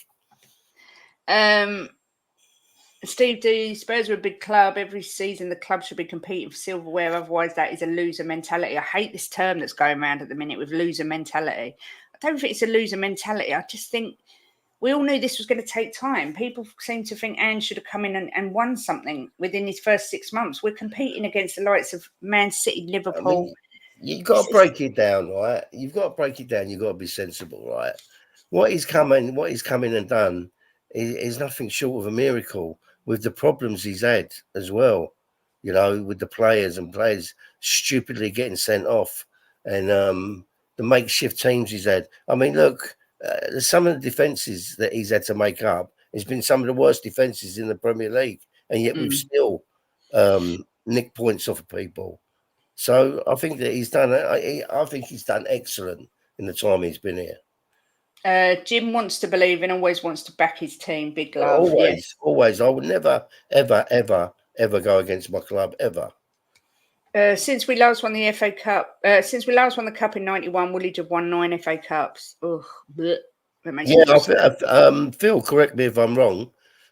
Steve D, Spurs are a big club. Every season the club should be competing for silverware. Otherwise, that is a loser mentality. I hate this term that's going around at the minute with loser mentality. don't think it's a loser mentality. I just think we all knew this was going to take time. People seem to think Ange should have come in and won something within his first 6 months. We're competing against the likes of Man City, Liverpool. I mean, you've got to break it down, right? You've got to break it down. You've got to be sensible, right? What he's come in and done is nothing short of a miracle with the problems he's had as well, you know, with the players stupidly getting sent off and the makeshift teams he's had. I mean, look, some of the defences that he's had to make up has been some of the worst defences in the Premier League, and yet we've still nicked points off of people. So I think that he's done. I think he's done excellent in the time he's been here. Jim wants to believe and always wants to back his team. Big love. Always. I would never, ever go against my club ever. Since we last won the FA Cup, since we last won the Cup in '91, Woolwich have won 9 FA Cups. Ugh, that makes me Phil, correct me if I'm wrong,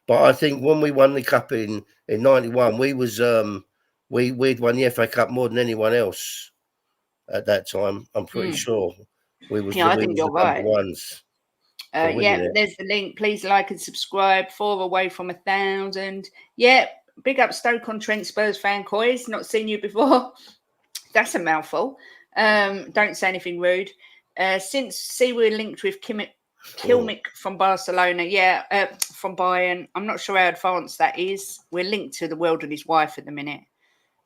but I think when we won the Cup in '91, we was we'd won the FA Cup more than anyone else at that time. I'm pretty sure we was. Yeah, I think you're right. Ones. There's the link. Please like and subscribe. 4 away from 1,000. Yeah, big up Stoke-on-Trent Spurs fan, Coys. Not seen you before. That's a mouthful. Don't say anything rude. Since we're linked with Kilmick from Barcelona. Yeah, from Bayern. I'm not sure how advanced that is. We're linked to the world and his wife at the minute.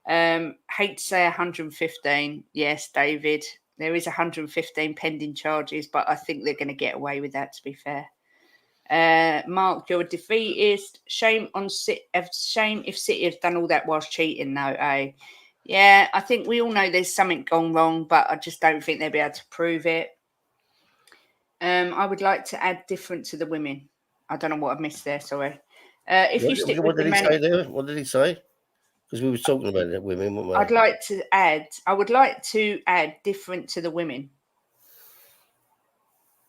Hate to say 115. Yes, David. There is 115 pending charges, but I think they're going to get away with that, to be fair. Mark, you're a defeatist. Shame if City have done all that whilst cheating, though, eh? Yeah, I think we all know there's something gone wrong, but I just don't think they'll be able to prove it. I would like to add different to the women. I don't know what I've missed there, sorry. What did he say there? What did he say? Because we were talking about the women, weren't we? I would like to add different to the women.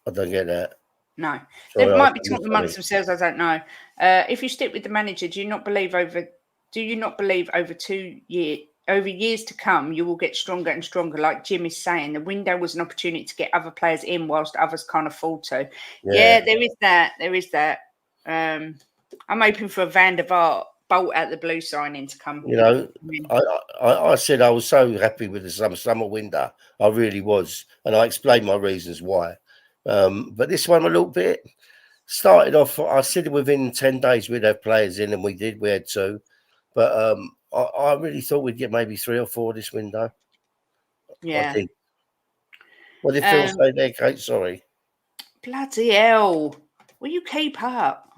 I don't get that. No. Sorry, they might be talking amongst themselves, I don't know. If you stick with the manager, do you not believe over 2 years, over years to come, you will get stronger and stronger? Like Jim is saying, the window was an opportunity to get other players in whilst others can't afford to. Yeah, there is that. I'm hoping for a Van der Vaart bolt out the blue signing to come. You know, I said I was so happy with the summer window. I really was. And I explained my reasons why. But this one a little bit started off, I said within 10 days we'd have players in, and we did. We had 2. But I really thought we'd get maybe 3 or 4 this window. Yeah. What did Phil say there, Kate? Sorry. Bloody hell. Will you keep up?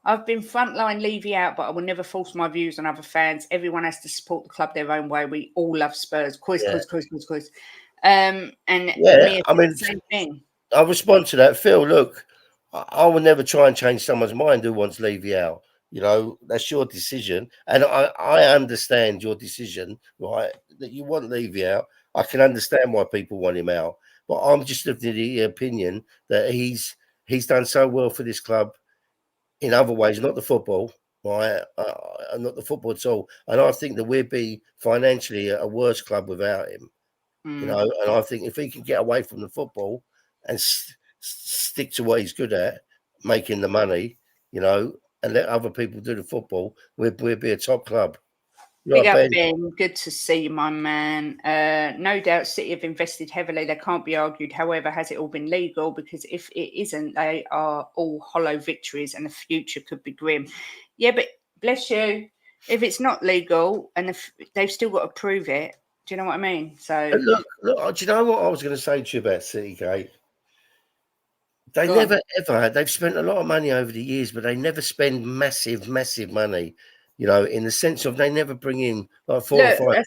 I've been frontline Levy out, but I will never force my views on other fans. Everyone has to support the club their own way. We all love Spurs. Quiz. And me, I mean, the same thing. I'll respond to that. Phil, look, I will never try and change someone's mind who wants Levy out. You know, that's your decision. And I understand your decision, right, that you want Levy out. I can understand why people want him out. But I'm just of the opinion that he's done so well for this club in other ways, not the football, right? Not the football at all. And I think that we'd be financially a worse club without him. You know, and I think if he can get away from the football and stick to what he's good at, making the money, you know, and let other people do the football, we'd be a top club. Big up, Ben. Good to see you, my man. No doubt City have invested heavily. They can't be argued. However, has it all been legal? Because if it isn't, they are all hollow victories and the future could be grim. Yeah, but bless you. If it's not legal and they've still got to prove it, do you know what I mean? So look, do you know what I was going to say to you about City, Kate? They never, ever, they've spent a lot of money over the years, but they never spend massive money. You know, in the sense of they never bring in like 4 or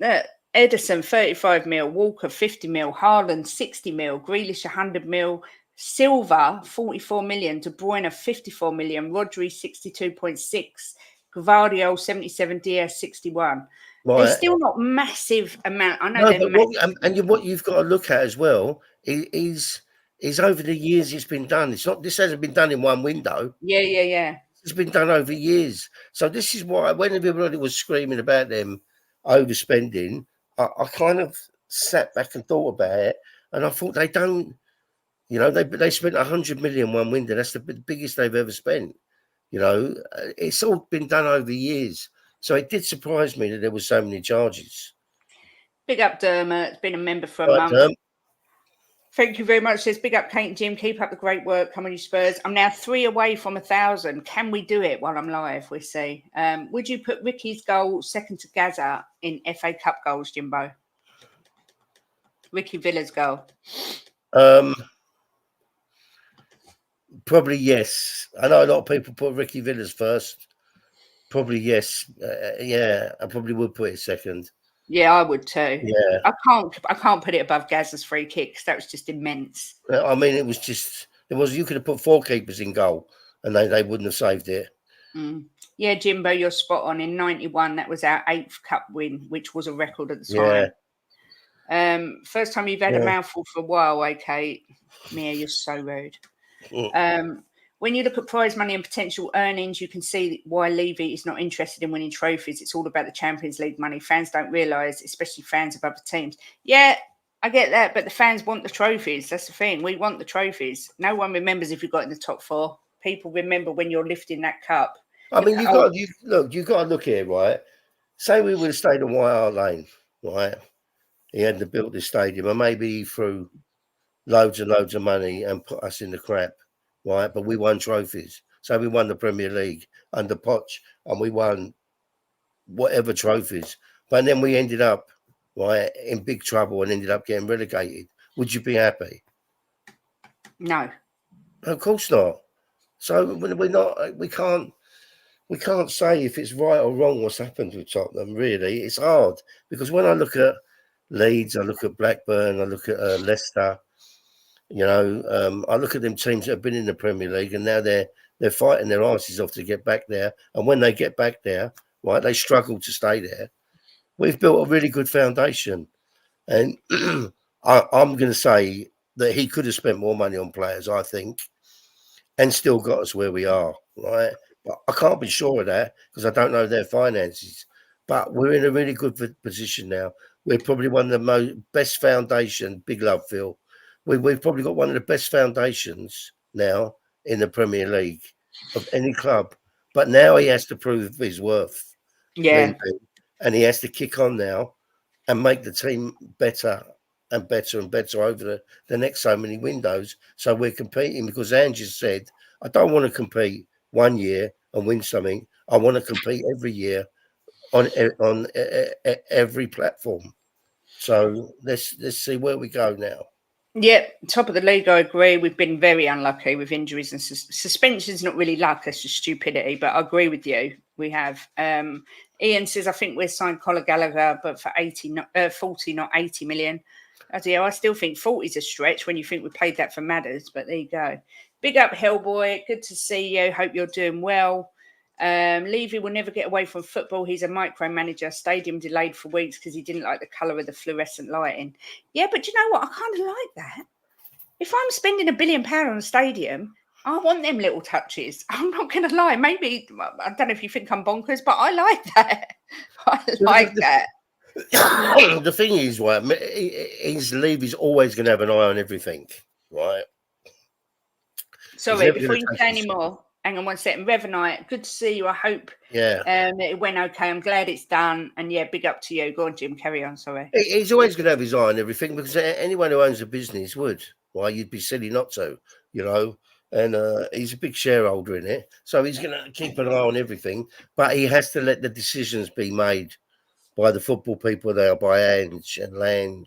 5. Edison, 35 mil, Walker, 50 mil, Haaland, 60 mil, Grealish, 100 mil, Silva, 44 million, De Bruyne, 54 million, Rodri, 62.6, Gvardiol, 77, Diaz, 61. Right. They're still not massive amount. I know they're massive. What you've got to look at as well is over the years it's been done. This hasn't been done in one window. Yeah. It's been done over years. So this is why when everybody was screaming about them overspending, I kind of sat back and thought about it, and I thought they don't You know, they spent 100 million one window. That's the biggest they've ever spent. You know, it's all been done over years. So it did surprise me that there were so many charges. Big up Dermot. It's been a member for a month. Thank you very much. Says big up Kate and Jim. Keep up the great work. Come on, you Spurs. I'm now 3 away from 1,000. Can we do it while I'm live? We see. Would you put Ricky's goal second to Gaza in FA Cup goals, Jimbo? Ricky Villa's goal. Probably yes. I know a lot of people put Ricky Villa's first. Probably yes. Yeah, I probably would put it second. Yeah, I would too. Yeah, I can't put it above Gaza's free kicks. That was just immense. I mean, it was. You could have put 4 keepers in goal, and they wouldn't have saved it. Yeah, Jimbo, you're spot on. In '91, that was our 8th cup win, which was a record at the time. Yeah. First time you've had a mouthful for a while, okay? Mia, you're so rude. When you look at prize money and potential earnings, you can see why Levy is not interested in winning trophies. It's all about the Champions League money. Fans don't realise, especially fans of other teams. Yeah, I get that, but the fans want the trophies. That's the thing. We want the trophies. No one remembers if you got in the top 4. People remember when you're lifting that cup. I mean, you've got to look here, right? Say we would have stayed on White Hart Lane, right? He hadn't to build this stadium, and maybe he threw loads and loads of money and put us in the crap, right? But we won trophies. So we won the Premier League under Poch, and we won whatever trophies. But then we ended up, right, in big trouble and ended up getting relegated. Would you be happy? No. Of course not. So we're not. We can't say if it's right or wrong what's happened with Tottenham. Really, it's hard because when I look at Leeds, I look at Blackburn, I look at Leicester. You know, I look at them teams that have been in the Premier League and now they're fighting their asses off to get back there. And when they get back there, right, they struggle to stay there. We've built a really good foundation, and I'm going to say that he could have spent more money on players, I think, and still got us where we are, right? But I can't be sure of that because I don't know their finances. But we're in a really good position now. We're probably one of the best foundation. Big love, Phil. We've probably got one of the best foundations now in the Premier League of any club. But now he has to prove his worth. Yeah. And he has to kick on now and make the team better and better and better over the next so many windows. So we're competing because Ange said, I don't want to compete 1 year and win something. I want to compete every year on every platform. So let's see where we go now. Yeah, top of the league, I agree. We've been very unlucky with injuries and suspension's not really luck, that's just stupidity, but I agree with you. We have. Ian says, I think we've signed Conor Gallagher, but for 40, not 80 million. I still think 40 is a stretch when you think we paid that for Matters, but there you go. Big up, Hellboy. Good to see you. Hope you're doing well. Levy will never get away from football. He's a micromanager. Stadium delayed for weeks because he didn't like the colour of the fluorescent lighting. Yeah, but you know what? I kind of like that. If I'm spending £1 billion on a stadium, I want them little touches. I'm not going to lie. Maybe, I don't know if you think I'm bonkers, but I like that. I like that. The thing is, right, Levy's always going to have an eye on everything, right? Sorry, before you say any more, hang on one second. Revenite, good to see you. I hope it went okay. I'm glad it's done. And yeah, big up to you. Go on, Jim. Carry on. Sorry. He's always going to have his eye on everything because anyone who owns a business would. Why, you'd be silly not to, you know. And he's a big shareholder in it. So he's going to keep an eye on everything. But he has to let the decisions be made by the football people there, by Ange and Lange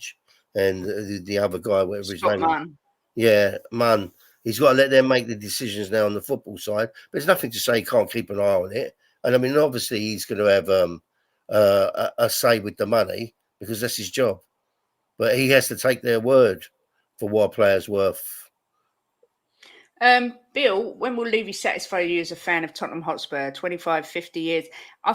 and the other guy, whatever his name is. Yeah, Munn. He's got to let them make the decisions now on the football side. But there's nothing to say he can't keep an eye on it. And I mean, obviously, he's going to have a say with the money because that's his job. But he has to take their word for what a player's worth. Bill, when will Levy satisfy you as a fan of Tottenham Hotspur? 25, 50 years?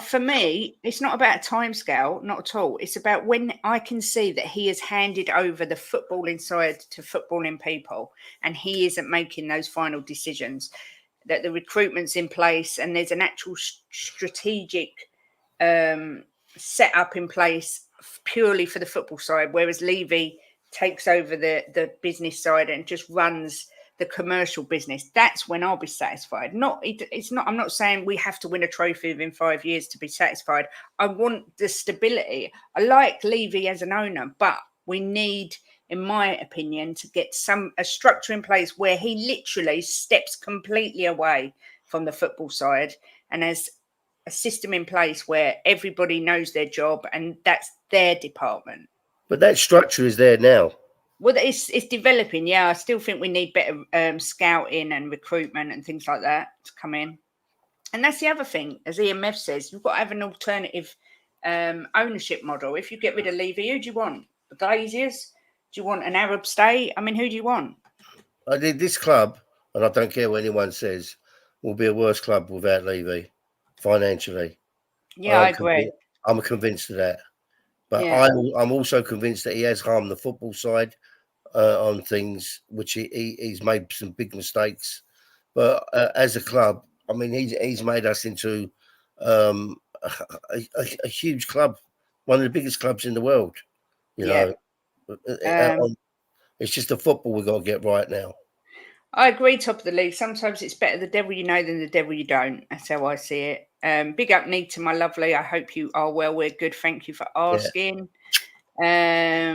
For me, it's not about a timescale, not at all. It's about when I can see that he has handed over the footballing side to footballing people and he isn't making those final decisions, that the recruitment's in place and there's an actual strategic setup in place purely for the football side, whereas Levy takes over the business side and just runs the commercial business, that's when I'll be satisfied. It's not. I'm not saying we have to win a trophy within 5 years to be satisfied. I want the stability. I like Levy as an owner, but we need, in my opinion, to get a structure in place where he literally steps completely away from the football side and has a system in place where everybody knows their job and that's their department. But that structure is there now. Well, it's developing. Yeah, I still think we need better scouting and recruitment and things like that to come in. And that's the other thing, as EMF says, you've got to have an alternative ownership model. If you get rid of Levy, who do you want? The Glaziers? Do you want an Arab state? I mean, who do you want? I did this club, and I don't care what anyone says, will be a worse club without Levy financially. Yeah, I agree. I'm convinced of that. But yeah. I'm also convinced that he has harmed the football side on things, which he's made some big mistakes. But as a club, I mean, he's made us into a huge club, one of the biggest clubs in the world. You know, it's just the football we've got to get right now. I agree, top of the league. Sometimes it's better the devil you know than the devil you don't. That's how I see it. Big up, Nita, my lovely. I hope you are well. We're good. Thank you for asking. Yeah.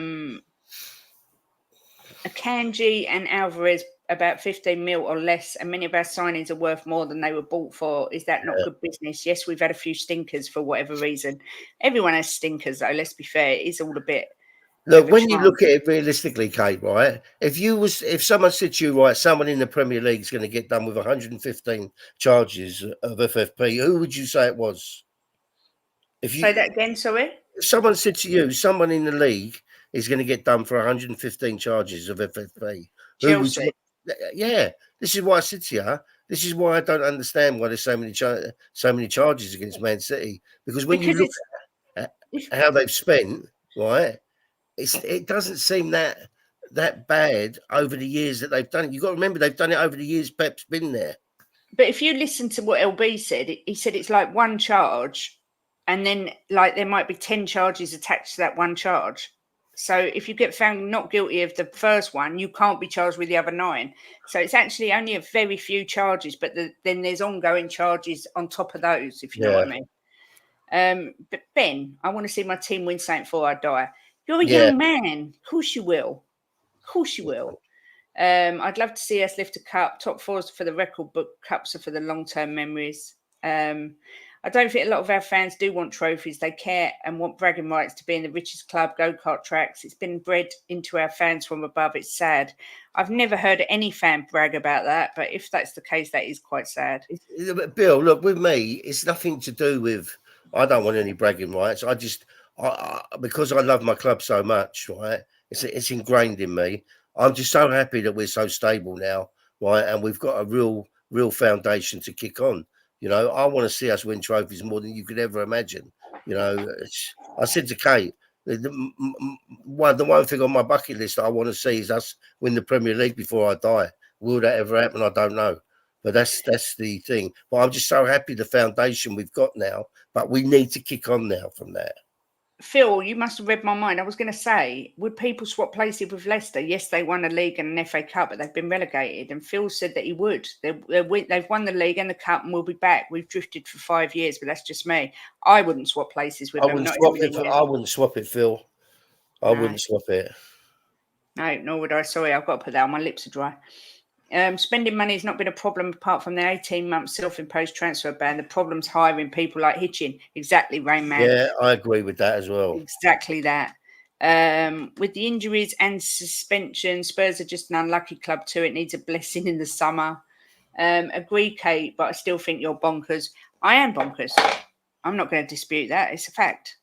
Akanji and Alvarez about 15 mil or less, and many of our signings are worth more than they were bought for. Is that not good business? Yes, we've had a few stinkers for whatever reason. Everyone has stinkers, though. Let's be fair. It is all a bit. Look, when you look at it realistically, Kate, right? If someone said to you, right, someone in the Premier League is going to get done with 115 charges of FFP, who would you say it was? Say that again, sorry? If someone said to you, someone in the league is going to get done for 115 charges of FFP. Chelsea. Yeah, this is why I said to you. This is why I don't understand why there's so many charges against Man City. Because when you look at how they've spent, right, it doesn't seem that bad over the years that they've done it. You've got to remember they've done it over the years Pep's been there. But if you listen to what LB said, he said it's like one charge, and then like there might be 10 charges attached to that one charge. So if you get found not guilty of the first one, you can't be charged with the other 9. So it's actually only a very few charges, but then there's ongoing charges on top of those, if you know what I mean. But Ben, I want to see my team win something before I die. You're a young man. Of course you will. Of course you will. I'd love to see us lift a cup. Top 4s for the record book. Cups are for the long-term memories. I don't think a lot of our fans do want trophies. They care and want bragging rights to be in the richest club, go-kart tracks. It's been bred into our fans from above. It's sad. I've never heard any fan brag about that, but if that's the case, that is quite sad. Bill, look, with me, it's nothing to do with, I don't want any bragging rights. Because I love my club so much, right? It's ingrained in me. I'm just so happy that we're so stable now, right? And we've got a real foundation to kick on. You know, I want to see us win trophies more than you could ever imagine. You know, I said to Kate, the one thing on my bucket list that I want to see is us win the Premier League before I die. Will that ever happen? I don't know. But that's the thing. But I'm just so happy the foundation we've got now. But we need to kick on now from there. Phil, you must have read my mind. I was going to say, would people swap places with Leicester? Yes, they won a league and an FA Cup, but they've been relegated. And Phil said that he would. They've won the league and the cup, and we'll be back. We've drifted for 5 years, but that's just me. I wouldn't swap places with them. I wouldn't swap it, Phil. I wouldn't swap it. No, nor would I. Sorry, I've got to put that on. My lips are dry. Spending money has not been a problem apart from the 18-month self-imposed transfer ban. The problem's hiring people like Hitchin. Exactly, Rain Man. Yeah, I agree with that as well. Exactly that. With the injuries and suspension, Spurs are just an unlucky club too. It needs a blessing in the summer. Agree, Kate, but I still think you're bonkers. I am bonkers. I'm not going to dispute that. It's a fact.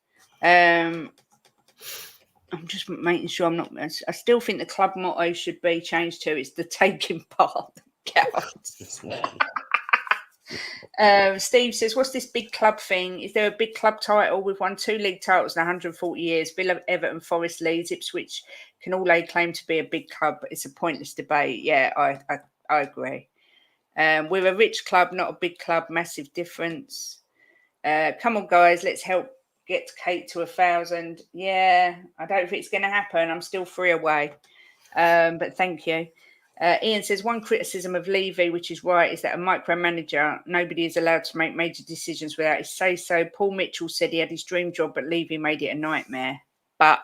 I'm just making sure I'm not. I still think the club motto should be changed to "It's the taking part that counts." Steve says, "What's this big club thing? Is there a big club title? We've won 2 league titles in 140 years. Villa, Everton, Forest, Leeds, Ipswich can all lay claim to be a big club. But it's a pointless debate." Yeah, I agree. We're a rich club, not a big club. Massive difference. Come on, guys, let's help get Kate to 1,000. Yeah, I don't think it's going to happen. I'm still 3 away. But thank you. Ian says, one criticism of Levy, which is right, is that a micromanager, nobody is allowed to make major decisions without his say-so. Paul Mitchell said he had his dream job, but Levy made it a nightmare. But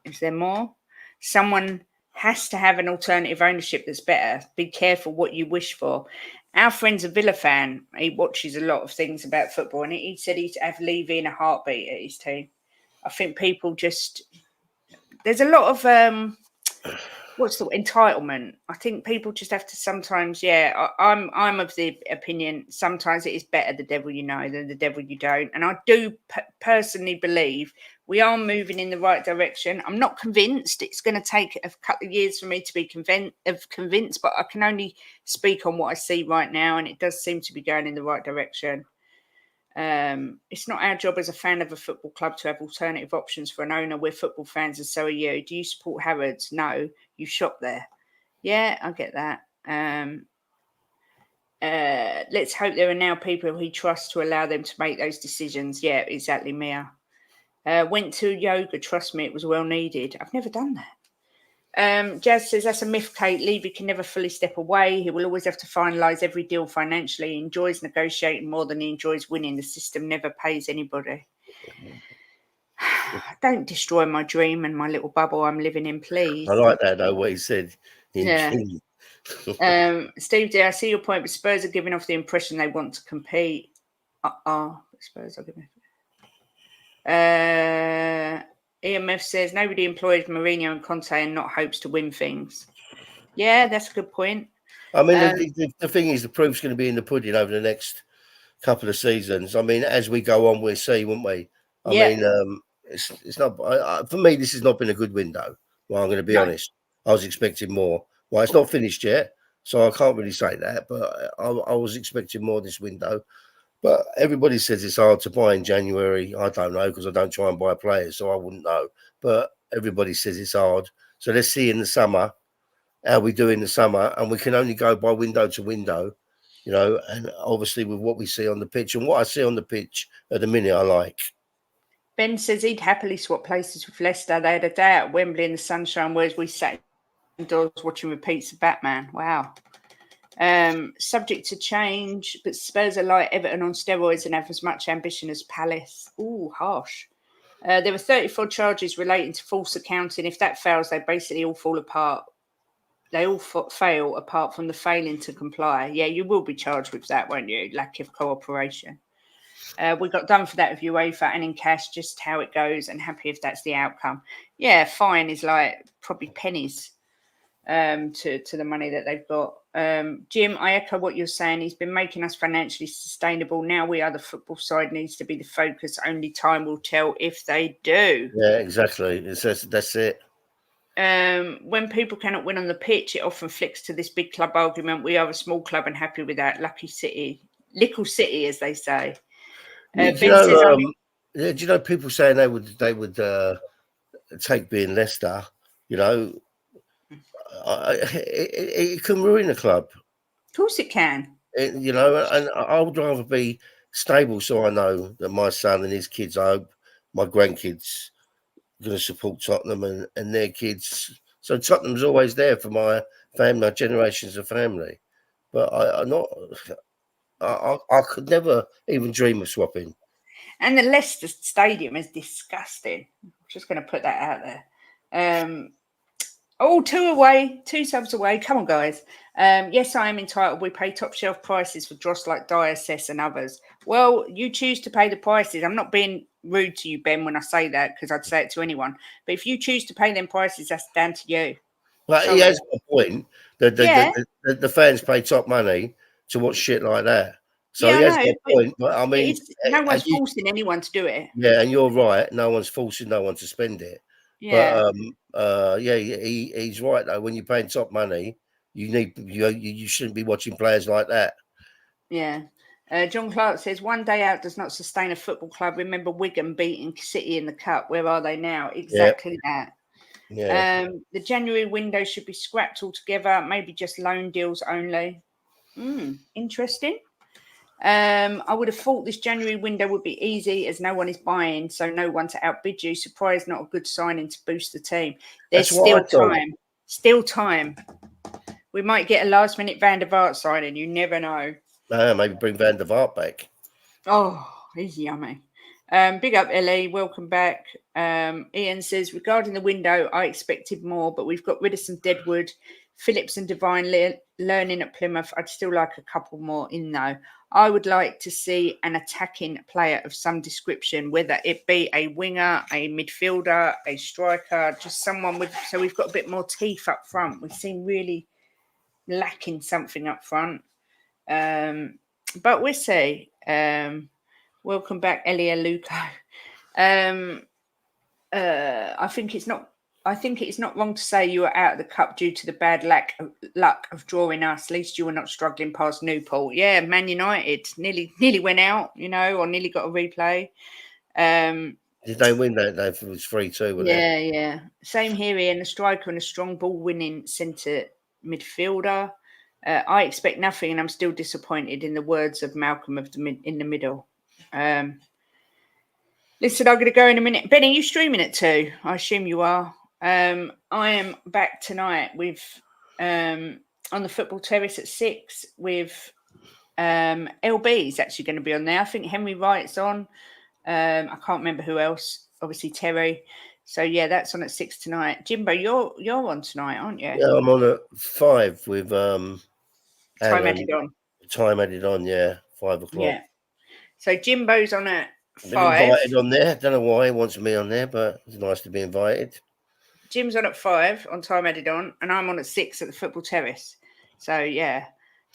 is there more? Someone has to have an alternative ownership that's better. Be careful what you wish for. Our friend's a Villa fan. He watches a lot of things about football, and he said he'd have Levy in a heartbeat at his team. I think people just... There's a lot of... what's the entitlement? I think people just have to sometimes, I'm of the opinion sometimes it is better the devil you know than the devil you don't. And I do personally believe we are moving in the right direction. I'm not convinced. It's going to take a couple of years for me to be convinced, but I can only speak on what I see right now, and it does seem to be going in the right direction. It's not our job as a fan of a football club to have alternative options for an owner. We're football fans and so are you. Do you support Harrods? No, you shop there. Yeah, I get that. Let's hope there are now people he trusts to allow them to make those decisions. Yeah, exactly, Mia. Went to yoga, trust me, it was well needed. I've never done that. Jazz says that's a myth, Kate. Levy can never fully step away. He will always have to finalise every deal financially. He enjoys negotiating more than he enjoys winning. The system never pays anybody. Don't destroy my dream and my little bubble I'm living in, please. I like that though, what he said. Yeah. Steve, I see your point, but Spurs are giving off the impression they want to compete. Spurs are giving. EMF says nobody employs Mourinho and Conte and not hopes to win things. Yeah, that's a good point. I mean, the thing is, the proof's going to be in the pudding over the next couple of seasons. I mean, as we go on, we'll see, won't we? I mean, it's not for me. This has not been a good window. Well, I'm going to be honest. I was expecting more. Well, it's not finished yet, so I can't really say that. But I was expecting more this window. But everybody says it's hard to buy in January. I don't know because I don't try and buy players, so I wouldn't know. But everybody says it's hard. So let's see in the summer how we do in the summer, and we can only go by window to window, you know. And obviously with what we see on the pitch and what I see on the pitch at the minute, I like. Ben says he'd happily swap places with Leicester. They had a day out at Wembley in the sunshine, whereas we sat indoors watching repeats of Batman. Wow. Subject to change, but Spurs are like Everton on steroids and have as much ambition as Palace. Ooh, harsh. There were 34 charges relating to false accounting. If that fails, they basically all fall apart. They all fail apart from the failing to comply. Yeah, you will be charged with that, won't you? Lack of cooperation. We got done for that with UEFA and in cash, just how it goes, and happy if that's the outcome. Yeah, fine is like probably pennies to the money that they've got. Jim, I echo what you're saying. He's been making us financially sustainable. Now we are the football side needs to be the focus. Only time will tell if they do. Yeah, exactly. That's it. When people cannot win on the pitch, it often flicks to this big club argument. We are a small club and happy with that. Lucky city, little city, as they say. Do you know people saying they would take being Leicester? You know, it can ruin a club. Of course, it can. You know, and I would rather be stable, so I know that my son and his kids, I hope my grandkids, are going to support Tottenham and their kids. So Tottenham's always there for my family, my generations of family. But I could never even dream of swapping. And the Leicester Stadium is disgusting. I'm just going to put that out there. 2 subs away. Come on, guys. Yes, I am entitled. We pay top shelf prices for dross like Diocese and others. Well, you choose to pay the prices. I'm not being rude to you, Ben, when I say that, because I'd say it to anyone. But if you choose to pay them prices, that's down to you. Well, he has a point. The fans pay top money to watch shit like that. So he has a point. But I mean, no one's forcing anyone to do it. Yeah, and you're right. No one's forcing no one to spend it. Yeah. But he's right though. When you're paying top money, you shouldn't be watching players like that. Yeah. John Clark says, one day out does not sustain a football club. Remember Wigan beating City in the Cup. Where are they now? Exactly that. Yeah. The January window should be scrapped altogether. Maybe just loan deals only. Interesting. I would have thought this January window would be easy as no one is buying, so no one to outbid you. Surprise, not a good signing to boost the team. There's still time. Still time. We might get a last-minute Van der Vaart signing. You never know. Maybe bring Van der Vaart back. Oh, he's yummy. Big up, Ellie. Welcome back. Ian says, regarding the window, I expected more, but we've got rid of some deadwood. Phillips and Devine learning at Plymouth. I'd still like a couple more in, though. I would like to see an attacking player of some description, whether it be a winger, a midfielder, a striker, just someone with... So we've got a bit more teeth up front. We seem really lacking something up front. But we'll see. Welcome back, Elia Luco. I think it's not wrong to say you are out of the cup due to the bad luck of drawing us. At least you were not struggling past Newport. Yeah, Man United nearly went out, or nearly got a replay. Did they win that day? It was 3-2, yeah. Same here, Ian. A striker and a strong ball-winning centre midfielder. I expect nothing, and I'm still disappointed. In the words of Malcolm in the middle. Listen, I'm going to go in a minute. Benny, are you streaming it too? I assume you are. I am back tonight with on the football terrace at 6 with LB is actually going to be on there. I think Henry Wright's on. I can't remember who else. Obviously Terry. So yeah, that's on at 6 tonight. Jimbo, you're on tonight, aren't you? Yeah, I'm on at 5 with time added on. Time added on, yeah, 5 o'clock. Yeah. So Jimbo's on at 5. Been invited on there. Don't know why he wants me on there, but it's nice to be invited. Jim's on at 5 on time added on, and I'm on at 6 at the football terrace. So yeah,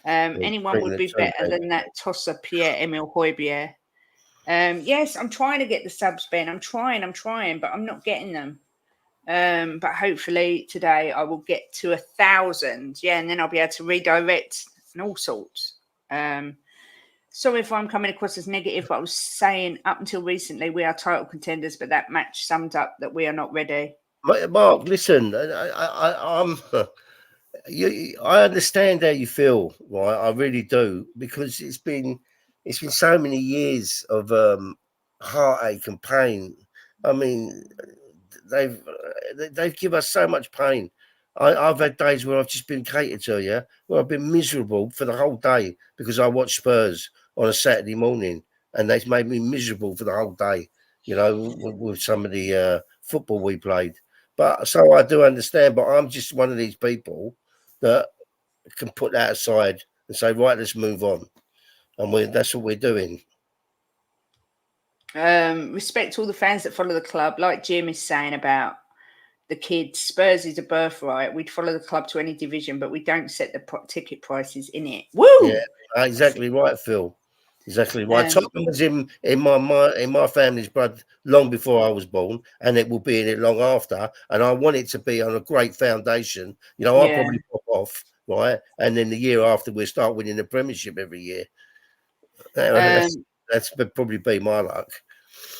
anyone would be better than that tosser Pierre-Emile Højbjerg. Yes, I'm trying to get the subs, Ben. I'm trying, but I'm not getting them. But hopefully today I will get to 1,000. Yeah, and then I'll be able to redirect and all sorts. Sorry if I'm coming across as negative, but I was saying up until recently we are title contenders, but that match summed up that we are not ready. Mark, listen, I understand how you feel, right? I really do, because it's been so many years of heartache and pain. I mean, they've given us so much pain. I've had days where I've just been catered to, yeah, where I've been miserable for the whole day because I watched Spurs on a Saturday morning, and they've made me miserable for the whole day, with some of the football we played. But so I do understand, but I'm just one of these people that can put that aside and say, right, let's move on. And that's what we're doing. Respect all the fans that follow the club. Like Jim is saying about the kids, Spurs is a birthright. We'd follow the club to any division, but we don't set the ticket prices in it. Woo! Yeah, exactly right, Phil. Exactly right. Tottenham was in my family's blood long before I was born, and it will be in it long after. And I want it to be on a great foundation. I'll probably pop off, right? And then the year after, we'll start winning the Premiership every year. That's probably be my luck.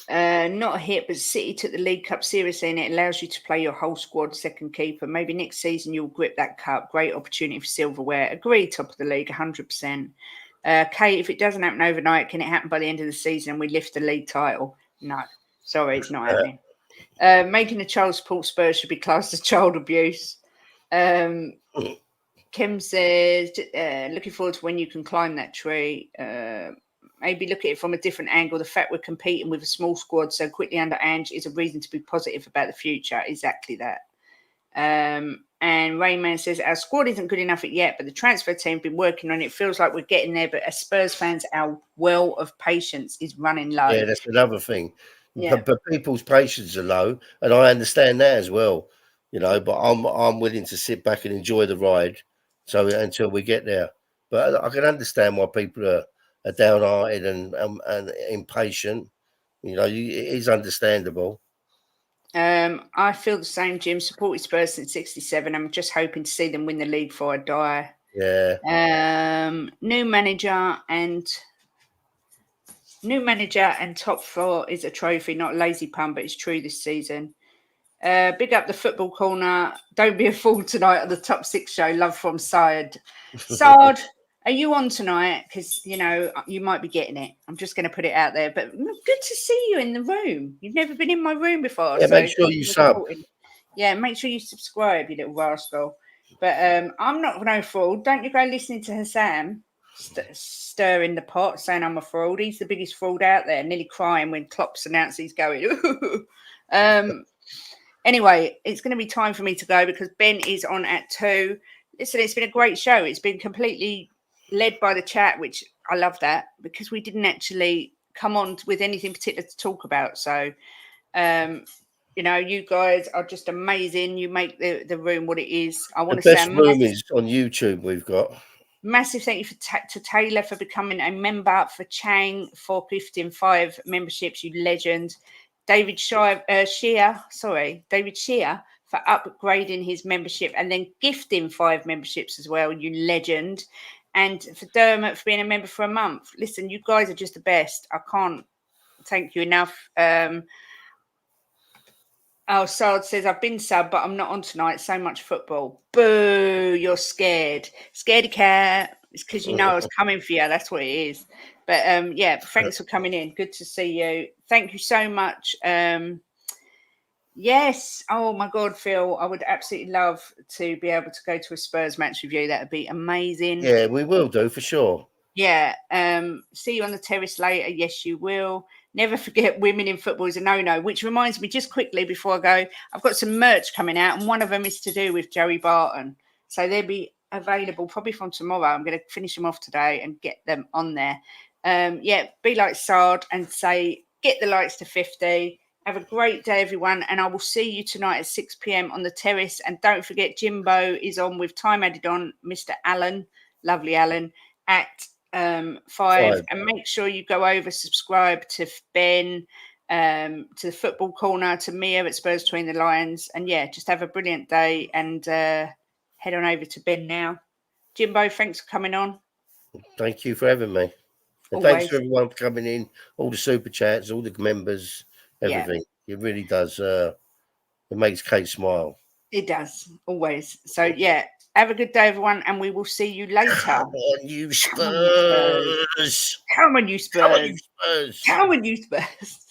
Not a hit, but City took the League Cup seriously, and it allows you to play your whole squad second keeper. Maybe next season you'll grip that cup. Great opportunity for silverware. Agree, top of the league, 100%. Kate, if it doesn't happen overnight, can it happen by the end of the season and we lift the league title? No, sorry, it's not happening. Making a child support Spurs should be classed as child abuse. Kim says, looking forward to when you can climb that tree. Maybe look at it from a different angle. The fact we're competing with a small squad so quickly under Ange is a reason to be positive about the future. Exactly that. And Rayman says, our squad isn't good enough yet, but the transfer team have been working on it. It feels like we're getting there, but as Spurs fans, our well of patience is running low. Yeah, that's another thing. Yeah. But people's patience are low, and I understand that as well. But I'm willing to sit back and enjoy the ride until we get there. But I can understand why people are downhearted and impatient. It is understandable. I feel the same, Jim. Supported Spurs since '67. I'm just hoping to see them win the league before I die. Yeah. New manager and top four is a trophy, not a lazy pun, but it's true this season. Big up the football corner. Don't be a fool tonight on the top 6 show. Love from Sard. Are you on tonight? Because, you know, you might be getting it. I'm just going to put it out there. But good to see you in the room. You've never been in my room before. Yeah, so make sure you sub. Yeah, make sure you subscribe, you little rascal. But I'm not no fraud. Don't you go listening to Hassan stirring the pot, saying I'm a fraud. He's the biggest fraud out there, nearly crying when Klopp's announced he's going. Anyway, it's going to be time for me to go because Ben is on at 2. Listen, it's been a great show. It's been completely led by the chat, which I love that because we didn't actually come on with anything particular to talk about. So, you know, you guys are just amazing. You make the room what it is. I want to say the best room is on YouTube. We've got massive thank you to Taylor for becoming a member, for Chang for gifting 5 memberships. You legend. David Shear for upgrading his membership and then gifting 5 memberships as well. You legend. And for Dermot for being a member for a month. Listen, you guys are just the best. I can't thank you enough. Sard says, I've been sub, but I'm not on tonight. So much football. Boo, you're scared. Scaredy cat. It's because you know I was coming for you. That's what it is. But yeah, thanks for coming in. Good to see you. Thank you so much. Yes. Oh my God, Phil. I would absolutely love to be able to go to a Spurs match with you. That would be amazing. Yeah, we will do for sure. Yeah. See you on the terrace later. Yes, you will. Never forget women in football is a no-no, which reminds me just quickly before I go, I've got some merch coming out and one of them is to do with Joey Barton. So they'll be available probably from tomorrow. I'm going to finish them off today and get them on there. Yeah, be like Sard and say, get the likes to 50. Have a great day, everyone. And I will see you tonight at 6 p.m. on the terrace. And don't forget, Jimbo is on with Time Added On, Mr. Allen, lovely Allen, at 5. And make sure you go over, subscribe to Ben, to the Football Corner, to Mia at Spurs Between the Lions. And yeah, just have a brilliant day and head on over to Ben now. Jimbo, thanks for coming on. Thank you for having me. And thanks for everyone for coming in, all the super chats, all the members, everything. Yeah. It really does. It makes Kate smile. It does, always. So yeah, have a good day, everyone, and we will see you later. Come on, you Spurs! Come on, you Spurs! Come on, you Spurs! Come on, you Spurs!